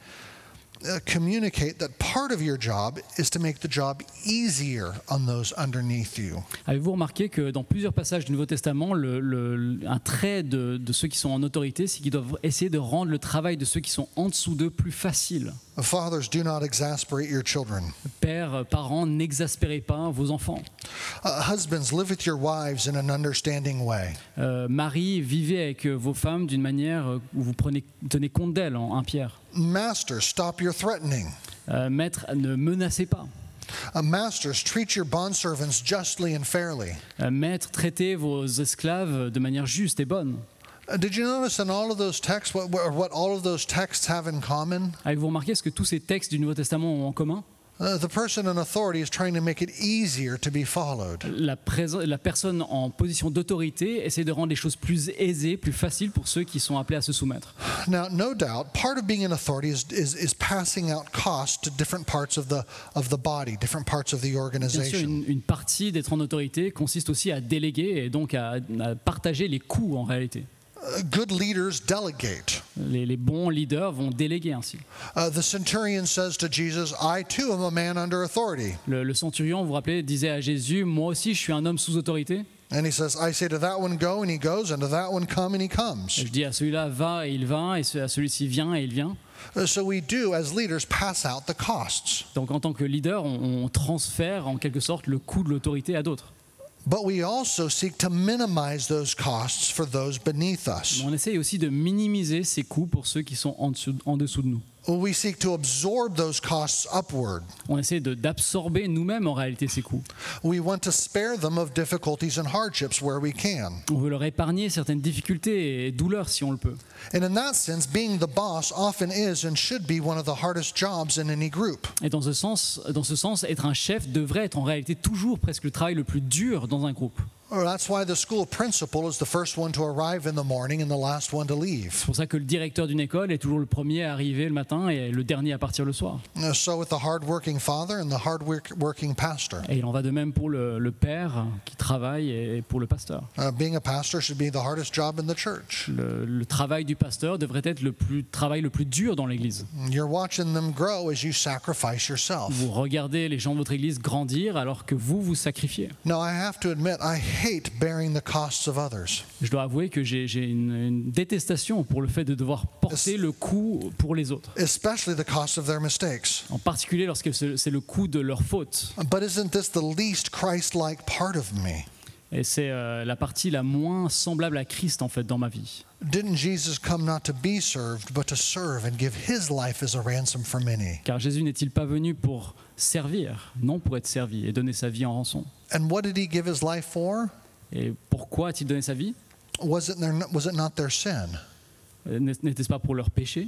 communicate that part of your job is to make the job easier on those underneath you? Avez-vous remarqué que dans plusieurs passages du Nouveau Testament, un trait de ceux qui sont en autorité, c'est qu'ils doivent essayer de rendre le travail de ceux qui sont en dessous d'eux plus facile. Fathers, do not exasperate your children. Pères, parents, n'exaspérez pas vos enfants. Husbands, live with your wives in an understanding way. Marie, vivez avec vos femmes d'une manière où vous tenez compte d'elles, en 1 Pierre. Masters, stop your threatening. Maître, ne menacez pas. Masters, treat your bondservants justly and fairly. Maître, traitez vos esclaves de manière juste et bonne. Did you notice in all of those texts what all of those texts have in common? Avez-vous remarqué ce que tous ces textes du Nouveau Testament ont en commun? The person in authority is trying to make it easier to be followed. La personne en position d'autorité essaie de rendre les choses plus aisées, plus faciles pour ceux qui sont appelés à se soumettre. Now, no doubt, part of being in authority is passing out costs to different parts of the body, different parts of the Bien sûr, organization. une partie d'être en autorité consiste aussi à déléguer et donc à partager les coûts en réalité. Good leaders delegate. Les bons leaders vont déléguer ainsi. The centurion says to Jesus, "I too am a man under authority." Le centurion, vous vous rappelez, disait à Jésus, moi aussi je suis un homme sous autorité. And he says, "I say to that one, go, and he goes, and to that one, come, and he comes." Je dis à celui-là, va, et il va, et à celui-ci, viens, et il vient. So we do, as leaders, pass out the costs. Donc en tant que leader, on transfère en quelque sorte le coût de l'autorité à d'autres. But we also seek to minimize those costs for those beneath us. Mais on essaye aussi de minimiser ces coûts pour ceux qui sont en dessous de nous. We seek to absorb those costs upward. On essaie d'absorber nous-mêmes en réalité ces coûts. We want to spare them of difficulties and hardships where we can. On veut leur épargner certaines difficultés et douleurs si on le peut. And in that sense, being the boss often is and should be one of the hardest jobs in any group. Et dans ce sens, être un chef devrait être en réalité toujours presque le travail le plus dur dans un groupe. That's why the school principal is the first one to arrive in the morning and the last one to leave. C'est pour ça que le directeur d'une école est toujours le premier à arriver le matin et le dernier à partir le soir. So with the hard-working father and the hard-working pastor. Et il en va de même pour le père qui travaille et pour le pasteur. Being a pastor should be the hardest job in the church. Le travail du pasteur devrait être le travail le plus dur dans l'église. You're watching them grow as you sacrifice yourself. Vous regardez les gens de votre église grandir alors que vous sacrifiez. Now, I have to admit, I hate bearing the costs of others. Je dois avouer que j'ai une détestation pour le fait de devoir porter le coût pour les autres. Especially the cost of their mistakes. En particulier lorsque c'est le coût de leurs fautes. But isn't this the least Christ-like part of me? Et c'est la partie la moins semblable à Christ en fait dans ma vie. Didn't Jesus come not to be served, but to serve and give his life as a ransom for many? Car Jésus n'est-il pas venu pour servir, non pour être servi et donner sa vie en rançon? And what did he give his life for? Et pourquoi a-t-il donné sa vie? Was it not their sin? N'était-ce pas pour leur péché?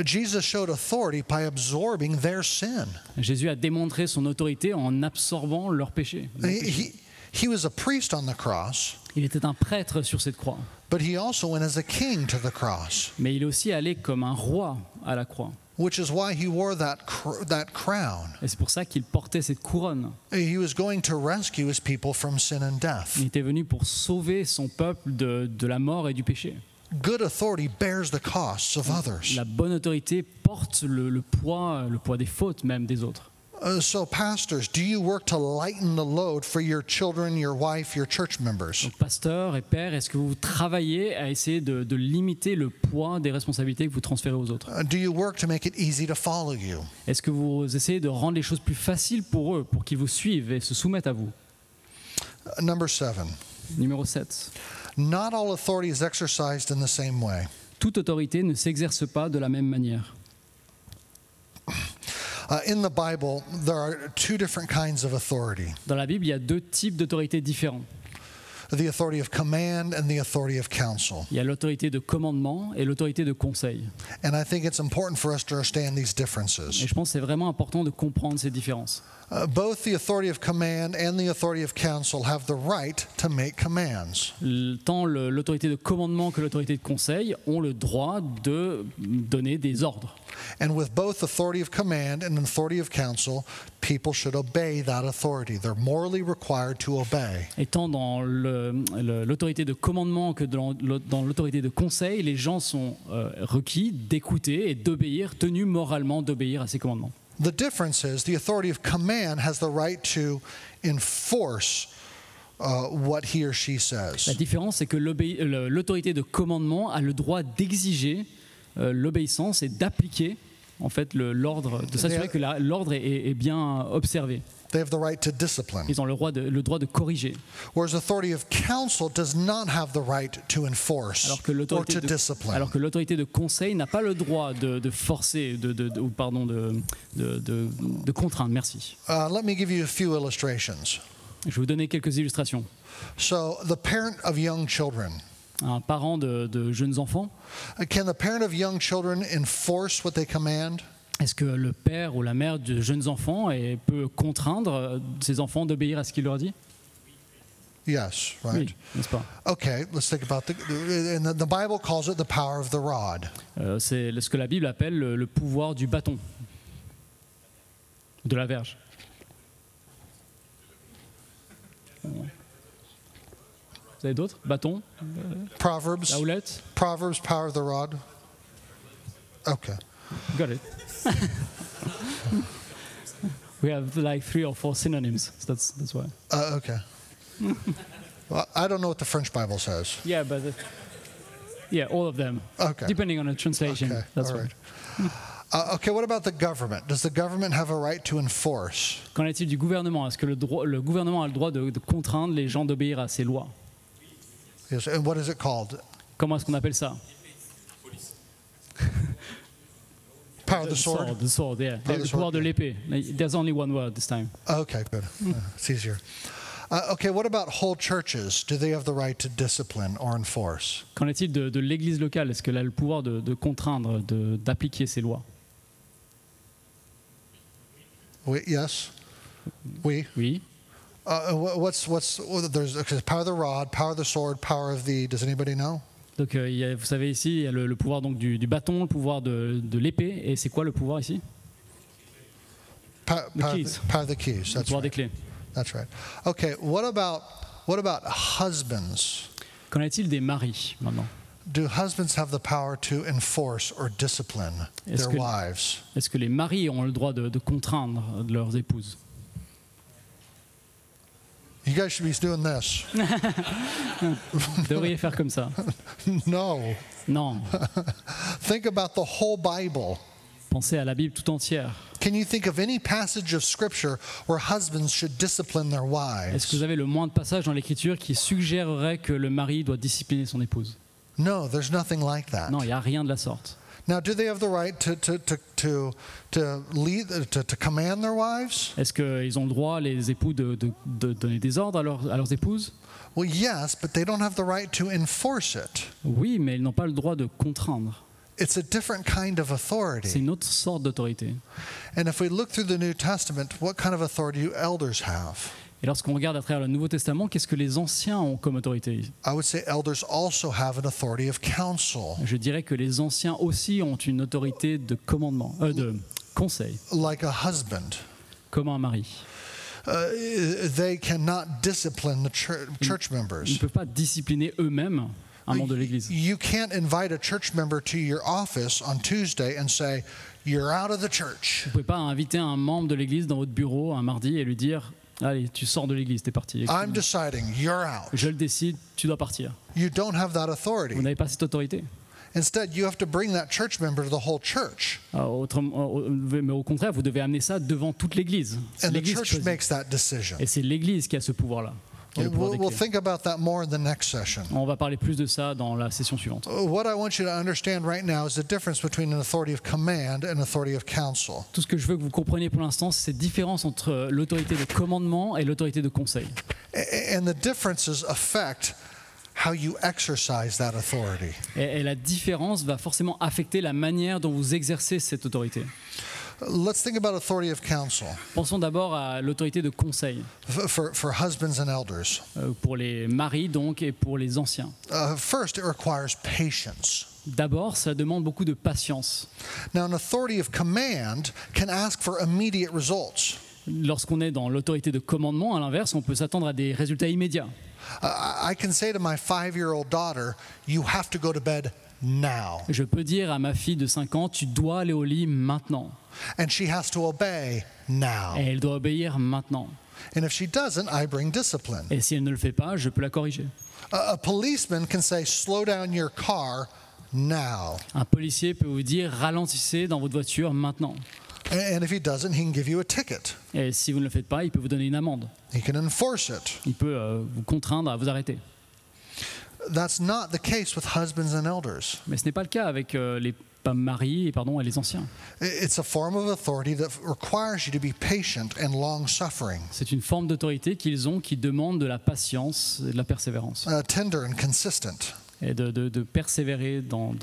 Jesus showed authority by absorbing their sin. Jésus a démontré son autorité en absorbant leur péché. He was a priest on the cross, Il était un prêtre sur cette croix, but he also went as a king to the cross, mais il est aussi allé comme un roi à la croix. which is why he wore that crown. Et c'est pour ça qu'il portait cette couronne. He was going to rescue his people from sin and death. Il était venu pour sauver son peuple de la mort et du péché. Good authority bears the costs of others. La bonne autorité porte le poids des fautes même des autres. So pastors, do you work to lighten the load for your children, your wife, your church members? Donc, pasteur et père, est-ce que vous travaillez à essayer de limiter le poids des responsabilités que vous transférez aux autres? Do you work to make it easy to follow you? Est-ce que vous essayez de rendre les choses plus faciles pour eux, pour qu'ils vous suivent et se soumettent à vous? Number 7. Numéro 7. Not all authority is exercised in the same way. Toute autorité ne s'exerce pas de la même manière. In the Bible, there are two different kinds of authority. Dans la Bible, il y a deux types d'autorités différents. The authority of command and the authority of counsel. Il y a l'autorité de commandement et l'autorité de conseil. And I think it's important for us to understand these Et differences. je pense que c'est vraiment important de comprendre ces différences. Both the authority of command and the authority of counsel have the right to make commands. Tant l'autorité de commandement que l'autorité de conseil ont le droit de donner des ordres. And with both authority of command and authority of counsel, people should obey that authority. They're morally required to obey. Et tant dans l'autorité de commandement que dans l'autorité de conseil, les gens sont requis d'écouter et d'obéir, tenus moralement d'obéir à ces commandements. The difference is the authority of command has the right to enforce what he or she La says. différence, c'est que l'autorité de commandement a le droit d'exiger l'obéissance et d'appliquer en fait l'ordre, de s'assurer que l'ordre est bien observé. They have the right to discipline. Ils ont le droit de corriger. Whereas authority of counsel does not have the right to enforce Alors que or to discipline. l'autorité de conseil n'a pas le droit de forcer, de contraindre. Merci. Let me give you a few illustrations. Je vais vous donner quelques illustrations. So, the parent of young children. Un parent de jeunes enfants, Can the parent of young children enforce what they command? est-ce que le père ou la mère de jeunes enfants peut contraindre ses enfants d'obéir à ce qu'il leur dit? Yes, right. Oui, n'est-ce pas? Okay, let's think about and the Bible calls it the power of the rod. C'est ce que la Bible appelle le pouvoir du bâton, de la verge. Vous avez d'autres? Bâton? Proverbs, La houlette? Proverbs, power of the rod. Okay. Got it. We have like 3 or 4 synonyms. So that's why. Okay. Well, I don't know what the French Bible says. Yeah, but all of them. Okay. Depending on the translation. Okay, That's all why. right. Okay, what about the government? Does the government have a right to enforce? Qu'en est-il du gouvernement? Est-ce que le gouvernement a le droit de contraindre les gens d'obéir à ses lois? Yes, and what is it called? Comment est-ce qu'on appelle ça? Power of the sword? The sword, yeah. Power of Le the pouvoir sword, de yeah. l'épée. There's only one word this time. Okay, good. It's easier. Okay, what about whole churches? Do they have the right to discipline or enforce? Qu'en est-il de l'église locale? Est-ce qu'elle a le pouvoir de contraindre, d'appliquer ses lois? Yes. Oui. There's power of the rod, power of the sword, power of the. Does anybody know? Donc vous savez ici, il y a le pouvoir donc, du bâton, le pouvoir de l'épée. Et c'est quoi le pouvoir ici? Power of the keys. Le That's pouvoir des right. clés. That's right. Okay. What about husbands? Qu'en est-il des maris maintenant? Do husbands have the power to enforce or discipline Est-ce their que- wives? Est-ce que les maris ont le droit de contraindre leurs épouses? You guys should be doing this. Vous devriez faire comme ça. No. Non. Think about the whole Bible. Pensez à la Bible tout entière. Can you think of any passage of Scripture where husbands should discipline their Est-ce que vous wives? avez le moindre passage dans l'Écriture qui suggérerait que le mari doit discipliner son épouse? No, there's nothing like that. Non, il n'y a rien de la sorte. Now, do they have the right to command their wives? Est-ce qu'ils ont le droit, les époux, de donner des ordres à leurs épouses? Well, yes, but they don't have the right to enforce it. Oui, mais ils n'ont pas le droit de contraindre. It's a different kind of C'est authority. une autre sorte d'autorité. And if we look through the New Testament, what kind of authority do elders have? Et lorsqu'on regarde à travers le Nouveau Testament, qu'est-ce que les anciens ont comme autorité? I would say elders also have an authority of counsel, Je dirais que les anciens aussi ont une autorité de commandement, de conseil, like a husband. comme un mari. They cannot discipline the church Ils ne members. peuvent pas discipliner eux-mêmes un membre de l'Église. You can't invite a church member to your office on Tuesday and say, "You're out of the church." Vous ne pouvez pas inviter un membre de l'Église dans votre bureau un mardi et lui dire « Allez, tu sors de l'Église, t'es parti. I'm deciding, you're out. Je le décide, tu dois partir. You don't have that Vous authority. n'avez pas cette autorité. Instead, you have to bring that church member to the whole church. Mais au contraire, vous devez amener ça devant toute l'Église. C'est And the l'Église qui church choisit. makes that decision. Et c'est l'Église qui a ce pouvoir-là. qui a le pouvoir We'll d'écrire. think about that more in the next session. On va parler plus de ça dans la session suivante. What I want you to understand right now is the difference between an authority of command and authority of counsel. Tout ce que je veux que vous compreniez pour l'instant, c'est cette différence entre l'autorité de commandement et l'autorité de conseil. And the differences affect how you exercise that authority. Et la différence va forcément affecter la manière dont vous exercez cette autorité. Let's think about authority of counsel Pensons d'abord à l'autorité de conseil, for husbands and elders. pour les maris donc et pour les anciens. First, it requires patience. D'abord, ça demande beaucoup de patience. Now, an authority of command can ask for immediate results. Lorsqu'on est dans l'autorité de commandement, à l'inverse, on peut s'attendre à des résultats immédiats. I can say to my 5-year-old daughter, "You have to go to bed now," Je peux dire à ma fille de 5 ans, tu dois aller au lit maintenant. and she has to obey now. Et elle doit obéir maintenant. And if she doesn't, I bring discipline. Et si elle ne le fait pas, je peux la corriger. A policeman can say, "Slow down your car now," Un policier peut vous dire, ralentissez dans votre voiture maintenant. and if he doesn't, he can give you a ticket. Et si vous ne le faites pas, il peut vous donner une amende. He can enforce it. Il peut vous contraindre à vous arrêter. That's not the case with husbands and elders. Mais ce n'est pas le cas avec les maris et les anciens. It's a form of authority that requires you to be patient and long-suffering, C'est une forme d'autorité qu'ils ont qui demande de la patience et de la persévérance. tender and consistent. Et de persévérer dans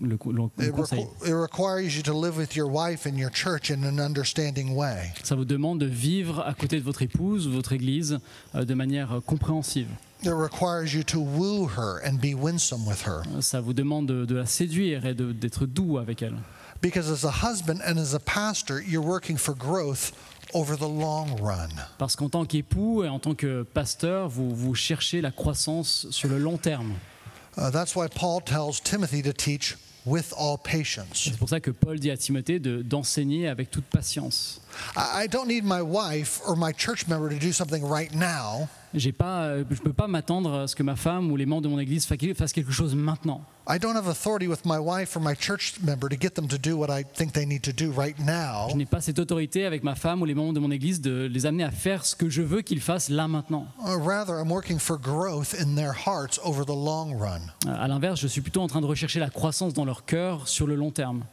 le conseil. It requires you to live with your wife and your church in an understanding way. Ça vous demande de vivre à côté de votre épouse ou votre église de manière compréhensive. It requires you to woo her and be winsome with her. Ça vous demande de la séduire et d'être doux avec elle. Because as a husband and as a pastor, you're working for growth over the long run. Parce qu'en tant qu'époux et en tant que pasteur, vous cherchez la croissance sur le long terme. That's why Paul tells Timothy to teach with all patience. C'est pour ça que Paul dit à Timothée d'enseigner avec toute patience. I don't need my wife or my church member to do something right now. Je ne peux pas m'attendre à ce que ma femme ou les membres de mon église fassent quelque chose maintenant. I don't have authority with my wife or my church member to get them to do what I think they need to do right now. Je n'ai pas cette autorité avec ma femme ou les membres de mon église de les amener à faire ce que je veux qu'ils fassent là maintenant. Rather, I'm working for growth in their hearts over the long run, À l'inverse, je suis plutôt en train de rechercher la croissance dans leur cœur sur le long terme,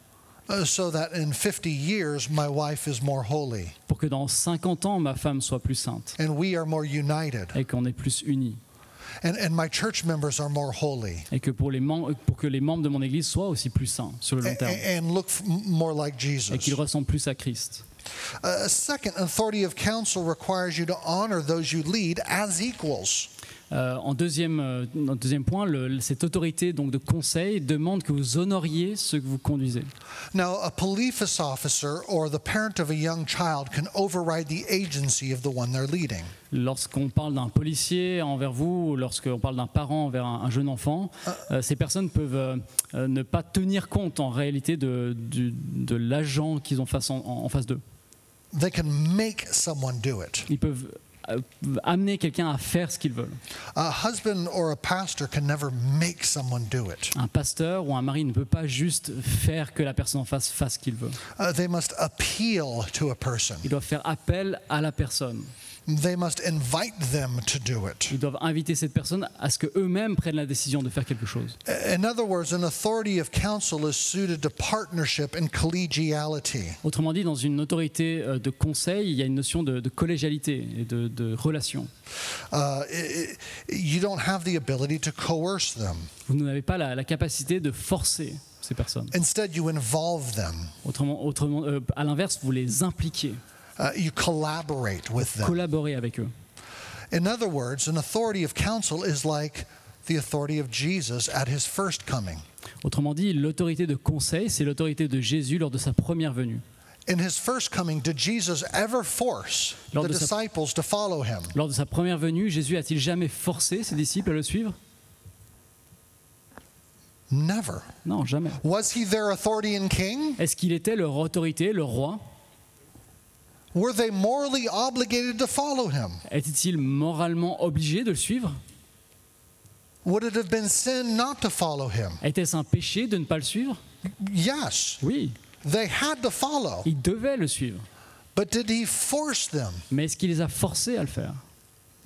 so that in 50 years my wife is more holy pour que dans 50 ans, ma femme soit plus sainte and we are more united et qu'on est plus unis. and my church members are more holy Et que pour que les membres de mon église soient aussi plus saints sur le long terme and look more like et qu'ils Jesus. ressemblent plus à Christ. Second, authority of counsel requires you to honor those you lead as equals. En deuxième point, cette autorité donc de conseil demande que vous honoriez ceux que vous conduisez. Now, a police officer or the parent of a young child can override the agency of the one they're leading. Lorsqu'on parle d'un policier envers vous, ou lorsqu'on parle d'un parent envers un jeune enfant, ces personnes peuvent ne pas tenir compte en réalité de l'agent qu'ils ont en face d'eux. They can make someone do it. Ils peuvent amener quelqu'un à faire ce qu'ils veulent. A husband or a pastor can never make someone do it. Un pasteur ou un mari ne peut pas juste faire que la personne en face fasse ce qu'il veut. They must appeal to a person. Ils doivent faire appel à la personne. They must invite them to do it. Ils doivent inviter cette personne à ce qu'eux-mêmes prennent la décision de faire quelque chose. In other words, an authority of counsel is suited to partnership and collegiality. Autrement dit, dans une autorité de conseil, il y a une notion de collégialité et de relation. You don't have the ability to coerce them. Vous n'avez pas la capacité de forcer ces personnes. Instead, you involve them. À l'inverse, vous les impliquez. You collaborate with them. Collaborez avec eux. In other words, an authority of counsel is like the authority of Jesus at his first coming. Autrement dit, l'autorité de conseil, c'est l'autorité de Jésus lors de sa première venue. In his first coming, did Jesus ever force the disciples to follow him? Lors de sa première venue, Jésus a-t-il jamais forcé ses disciples à le suivre? Never. Non, jamais. Was he their authority and king? Est-ce qu'il était leur autorité, le roi? Were they morally obligated to follow him? Était-il moralement obligé de le suivre? Would it have been sin not to follow him? Était-ce un péché de ne pas le suivre? Yes. Oui, They had to follow. il devait le suivre. But did he force them? Mais est-ce qu'il les a forcés à le faire?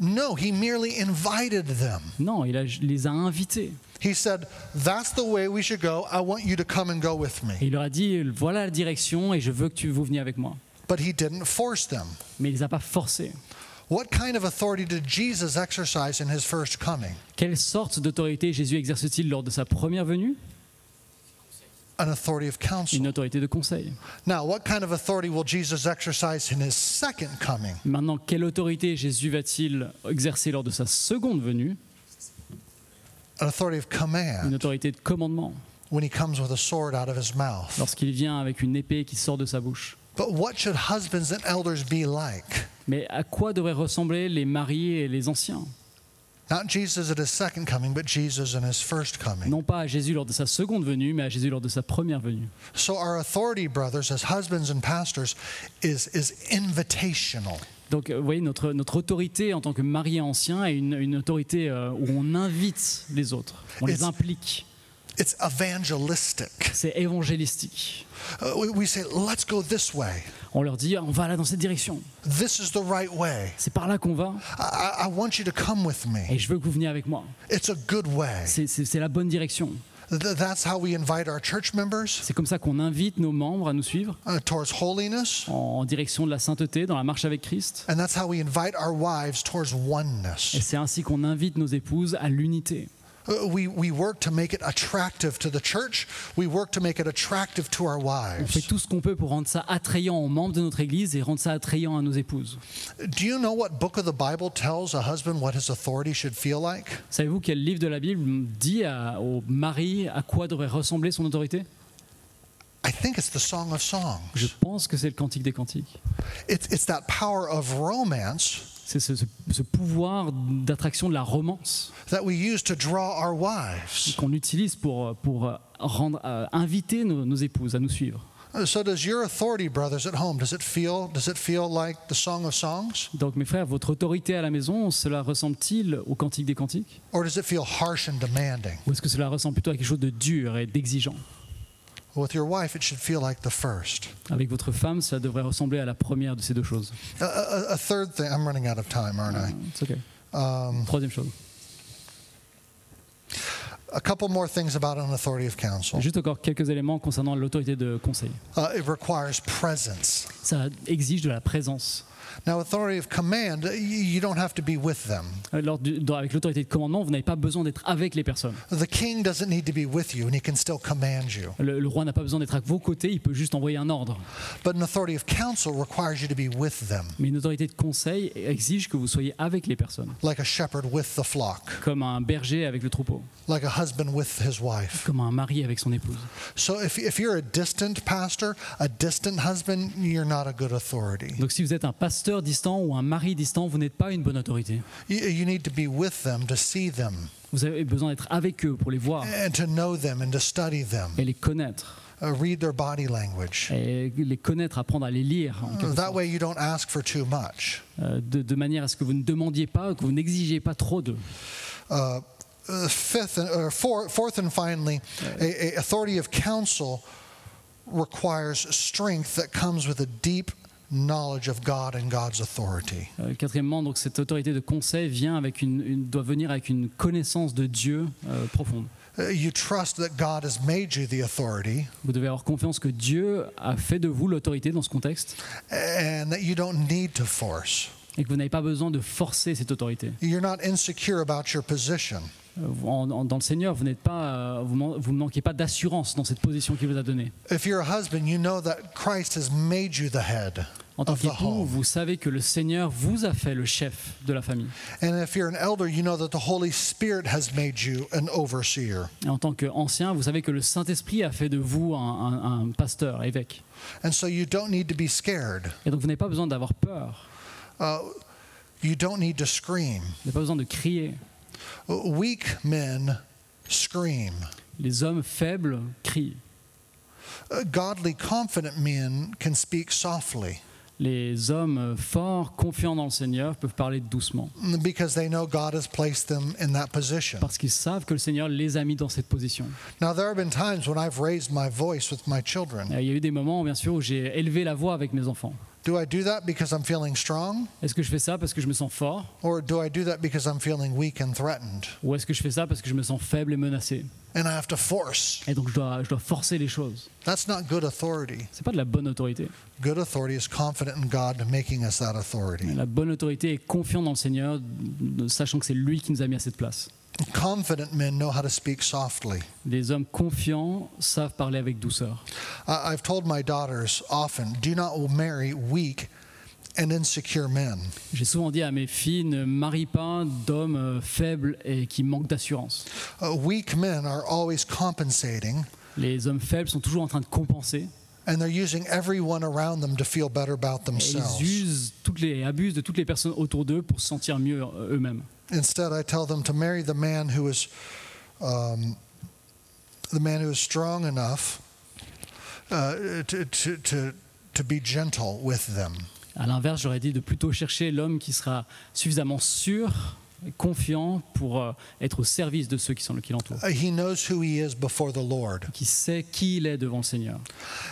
No, he merely invited them. Non, il les a invités. He said, "That's the way we should go. I want you to come and go with me." Et il leur a dit, voilà la direction et je veux que vous veniez avec moi. But he didn't force them. Mais il ne les a pas forcés. What kind of authority did Jesus exercise in his first coming? Quelle sorte d'autorité Jésus exerce-t-il lors de sa première venue? An authority of counsel. Une autorité de conseil. Now, what kind of authority will Jesus exercise in his second coming? Maintenant, quelle autorité Jésus va-t-il exercer lors de sa seconde venue? An authority of Une command, autorité de commandement, when he comes with a sword out of his mouth. lorsqu'il vient avec une épée qui sort de sa bouche. But what should husbands and elders be like? Mais à quoi devraient ressembler les mariés et les anciens? Not Jesus at his second coming, but Jesus in his first coming. Non pas à Jésus lors de sa seconde venue, mais à Jésus lors de sa première venue. So our authority, brothers, as husbands and pastors, is invitational. Donc, vous voyez, notre autorité en tant que marié ancien est une autorité où on invite les autres, on les implique. It's evangelistic. C'est évangélistique. We say, let's go this way. On leur dit, on va là dans cette direction. This is the right way. C'est par là qu'on va. I want you to come with me. Et je veux que vous veniez avec moi. It's a good way. C'est la bonne direction. That's how we invite our church members C'est comme ça qu'on invite nos membres à nous suivre towards holiness. en direction de la sainteté, dans la marche avec Christ. And that's how we invite our wives towards Et oneness. c'est ainsi qu'on invite nos épouses à l'unité. We work to make it attractive to the church. We work to make it attractive to our On fait wives. tout ce qu'on peut pour rendre ça attrayant aux membres de notre Église et rendre ça attrayant à nos épouses. Do you know what book of the Bible tells a husband what his authority should feel like? Savez-vous quel livre de la Bible dit au mari à quoi devrait ressembler son autorité? I think it's the Song of Je Songs. pense que c'est le Cantique des Cantiques. It's that power of romance C'est ce pouvoir d'attraction de la romance that we use to draw our wives. qu'on utilise pour inviter nos épouses à nous suivre. So does your authority, brothers, at home, does it feel like the Song of Songs? Donc mes frères, votre autorité à la maison, cela ressemble-t-il au Cantique des Cantiques? Or does it feel harsh and demanding? Ou est-ce que cela ressemble plutôt à quelque chose de dur et d'exigeant? With your wife, it should feel like the first. Avec votre femme, cela devrait ressembler à la première de ces deux choses. A third thing, I'm running out of time, aren't I? C'est ok. Troisième chose. A couple more things about an authority of counsel. Juste encore quelques éléments concernant l'autorité de conseil. It requires presence. Ça exige de la présence. Now, authority of command, you don't have to be with them. Avec l'autorité de commandement, vous n'avez pas besoin d'être avec les personnes. The king doesn't need to be with you, and he can still command you. Le roi n'a pas besoin d'être à vos côtés, il peut juste envoyer un ordre. But an authority of counsel requires you to be with them, Mais une autorité de conseil exige que vous soyez avec les personnes, like a shepherd with the flock, comme un berger avec le troupeau, like a husband with his wife. comme un mari avec son épouse. So if you're a distant pastor, a distant husband, you're not a good authority. Donc si vous êtes un pasteur distant ou un mari distant, vous n'êtes pas une bonne autorité. You need to be with them to see them, Vous avez besoin d'être avec eux pour les voir and to know them, and to study them. et les connaître. Read their body language. Et les connaître, apprendre à les lire, en quelque That sorte. way you don't ask for too much. De manière à ce que vous ne demandiez pas, que vous n'exigiez pas trop d'eux. Fourth and finally, a authority of counsel requires strength that comes with a deep knowledge of God and God's authority. Quatrièmement, donc cette autorité de conseil doit venir avec une connaissance de Dieu profonde. You trust that God has made you the authority, Vous devez avoir confiance que Dieu a fait de vous l'autorité dans ce contexte and that you don't need to force. et que vous n'avez pas besoin de forcer cette autorité. You're not insecure about your position. Dans le Seigneur, vous ne manquez pas d'assurance dans cette position qu'il vous a donnée. If you're a husband, you know that Christ has made you the head En tant of the qu'époux, home. vous savez que le Seigneur vous a fait le chef de la famille. And if you're an elder, you know that the Holy Spirit has made you an overseer. Et en tant qu'ancien, vous savez que le Saint-Esprit a fait de vous un pasteur, évêque. And so you don't need to be scared. Et donc vous n'avez pas besoin d'avoir peur, You don't need to scream. vous n'avez pas besoin de crier. Weak men scream. Les hommes faibles crient. Godly, confident men can speak softly Les hommes forts, confiants dans le Seigneur, peuvent parler doucement. because they know God has placed them in that position. Parce qu'ils savent que le Seigneur les a mis dans cette position. Now, there have been times when I've raised my voice with my children. Il y a eu des moments, bien sûr, où j'ai élevé la voix avec mes enfants. Do I do that because I'm feeling strong? Est-ce que je fais ça parce que je me sens fort? Or do I do that because I'm feeling weak and threatened? Ou est-ce que je fais ça parce que je me sens faible et menacé? And I have to force. Et donc je dois forcer les choses. That's not good authority. C'est pas de la bonne autorité. Good authority is confident in God making us that authority. La bonne autorité est confiante dans le Seigneur, sachant que c'est lui qui nous a mis à cette place. Confident men know how to speak softly. Les hommes confiants savent parler avec douceur. I've told my daughters often, do not marry weak and insecure men. J'ai souvent dit à mes filles, ne marie pas d'hommes faibles et qui manquent d'assurance. Weak men are always compensating, Les hommes faibles sont toujours en train de compenser. and they're using everyone around them to feel better about Et themselves. ils abusent de toutes les personnes autour d'eux pour se sentir mieux eux-mêmes. Instead, I tell them to marry the man who is strong enough to be gentle with them. À l'inverse, j'aurais dit de plutôt chercher l'homme qui sera suffisamment sûr, confiant pour être au service de ceux qui l'entourent, He knows who he is before the Lord. qui sait qui il est devant le Seigneur.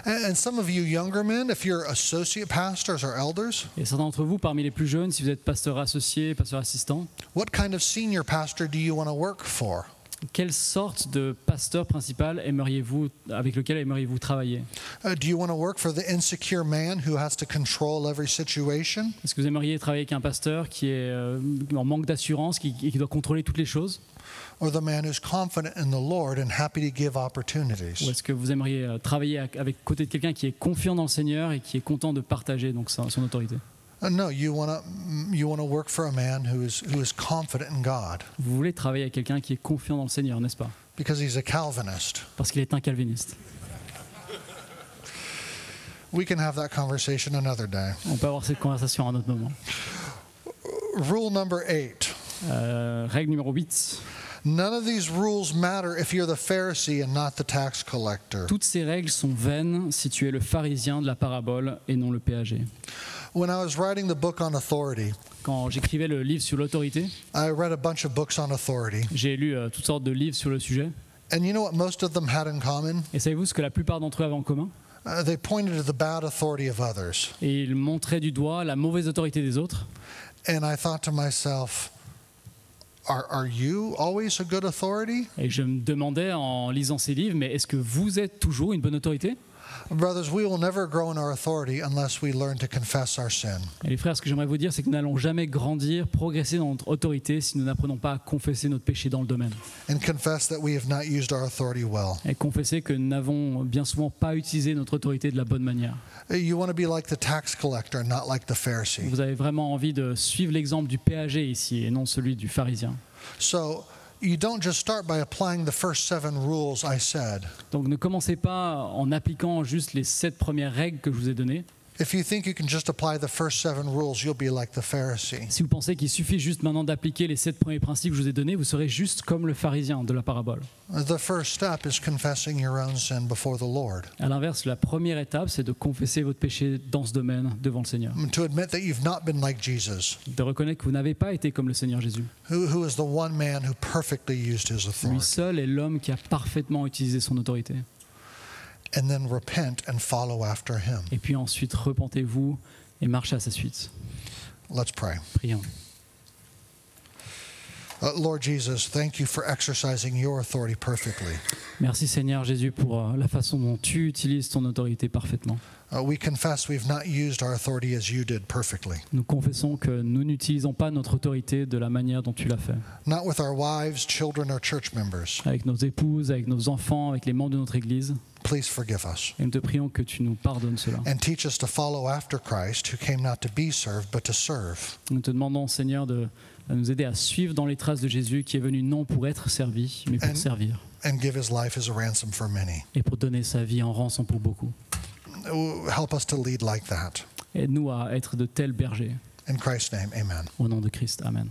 And some of you younger men, if you're associate pastors or elders, Et certains d'entre vous, parmi les plus jeunes, si vous êtes pasteur associé, pasteur assistant, what kind of senior pastor do you want to work for? quelle sorte de pasteur principal avec lequel aimeriez-vous travailler? Do you want to work for the insecure man who has to control every situation? Est-ce que vous aimeriez travailler avec un pasteur qui est en manque d'assurance et qui doit contrôler toutes les choses? Or the man who's confident in the Lord and happy to give Ou opportunities? est-ce que vous aimeriez travailler avec côté de quelqu'un qui est confiant dans le Seigneur et qui est content de partager donc son autorité? No, you want to work for a man who is confident in God Vous voulez travailler avec quelqu'un qui est confiant dans le Seigneur, n'est-ce pas? because he's a Calvinist. Parce qu'il est un calviniste. We can have that conversation another day. On peut avoir cette conversation à un autre moment. Rule number 8. Règle numéro 8. None of these rules matter if you're the Pharisee and not the tax collector. Toutes ces règles sont vaines si tu es le pharisien de la parabole et non le péager. When I was writing the book on authority, Quand j'écrivais le livre sur l'autorité, I read a bunch of books on authority. j'ai lu toutes sortes de livres sur le sujet. And you know what most of them had in common? Et savez-vous ce que la plupart d'entre eux avaient en commun? They pointed to the bad authority of others. Et ils montraient du doigt la mauvaise autorité des autres. And I thought to myself, are you always a good authority? Et je me demandais en lisant ces livres, mais est-ce que vous êtes toujours une bonne autorité? Brothers, we will never grow in our authority unless we learn to confess our sin. Et les frères, ce que j'aimerais vous dire, c'est que nous n'allons jamais grandir, progresser dans notre autorité si nous n'apprenons pas à confesser notre péché dans le domaine. And confess that we have not used our authority well. Et confesser que nous n'avons bien souvent pas utilisé notre autorité de la bonne manière. You want to be like the tax collector, not like the Pharisee. Vous avez vraiment envie de suivre l'exemple du péager ici et non celui du pharisien. So you don't just start by applying the first 7 rules I said. Donc ne commencez pas en appliquant juste les 7 premières règles que je vous ai données. If you think you can just apply the first 7 rules, you'll be like the Pharisee. Si vous pensez qu'il suffit juste maintenant d'appliquer les 7 premiers principes que je vous ai donnés, vous serez juste comme le pharisien de la parabole. The first step is confessing your own sin before the Lord. À l'inverse, la première étape, c'est de confesser votre péché dans ce domaine devant le Seigneur. To admit that you've not been like Jesus, De reconnaître que vous n'avez pas été comme le Seigneur Jésus. who is the one man who perfectly used his Lui authority. seul est l'homme qui a parfaitement utilisé son autorité. And then repent and follow after him. Et puis ensuite, repentez-vous et marchez à sa suite. Let's pray. Prions. Lord Jesus, thank you for exercising your authority perfectly. Merci Seigneur Jésus pour la façon dont tu utilises ton autorité parfaitement. We confess we've not used our authority as you did perfectly. Nous confessons que nous n'utilisons pas notre autorité de la manière dont tu l'as fait. Not with our wives, children, or church members. Avec nos épouses, avec nos enfants, avec les membres de notre Église. Please forgive us. Et nous te prions que tu nous pardonnes cela. And teach us to follow after Christ, who came not to be served, but to serve. Nous te demandons Seigneur de nous aider à suivre dans les traces de Jésus qui est venu non pour être servi, mais pour servir. And give his life as a ransom for many. Et pour donner sa vie en rançon pour beaucoup. Help us to lead like that. Aide-nous à être de tels bergers. In Christ's name, amen. Au nom de Christ, amen.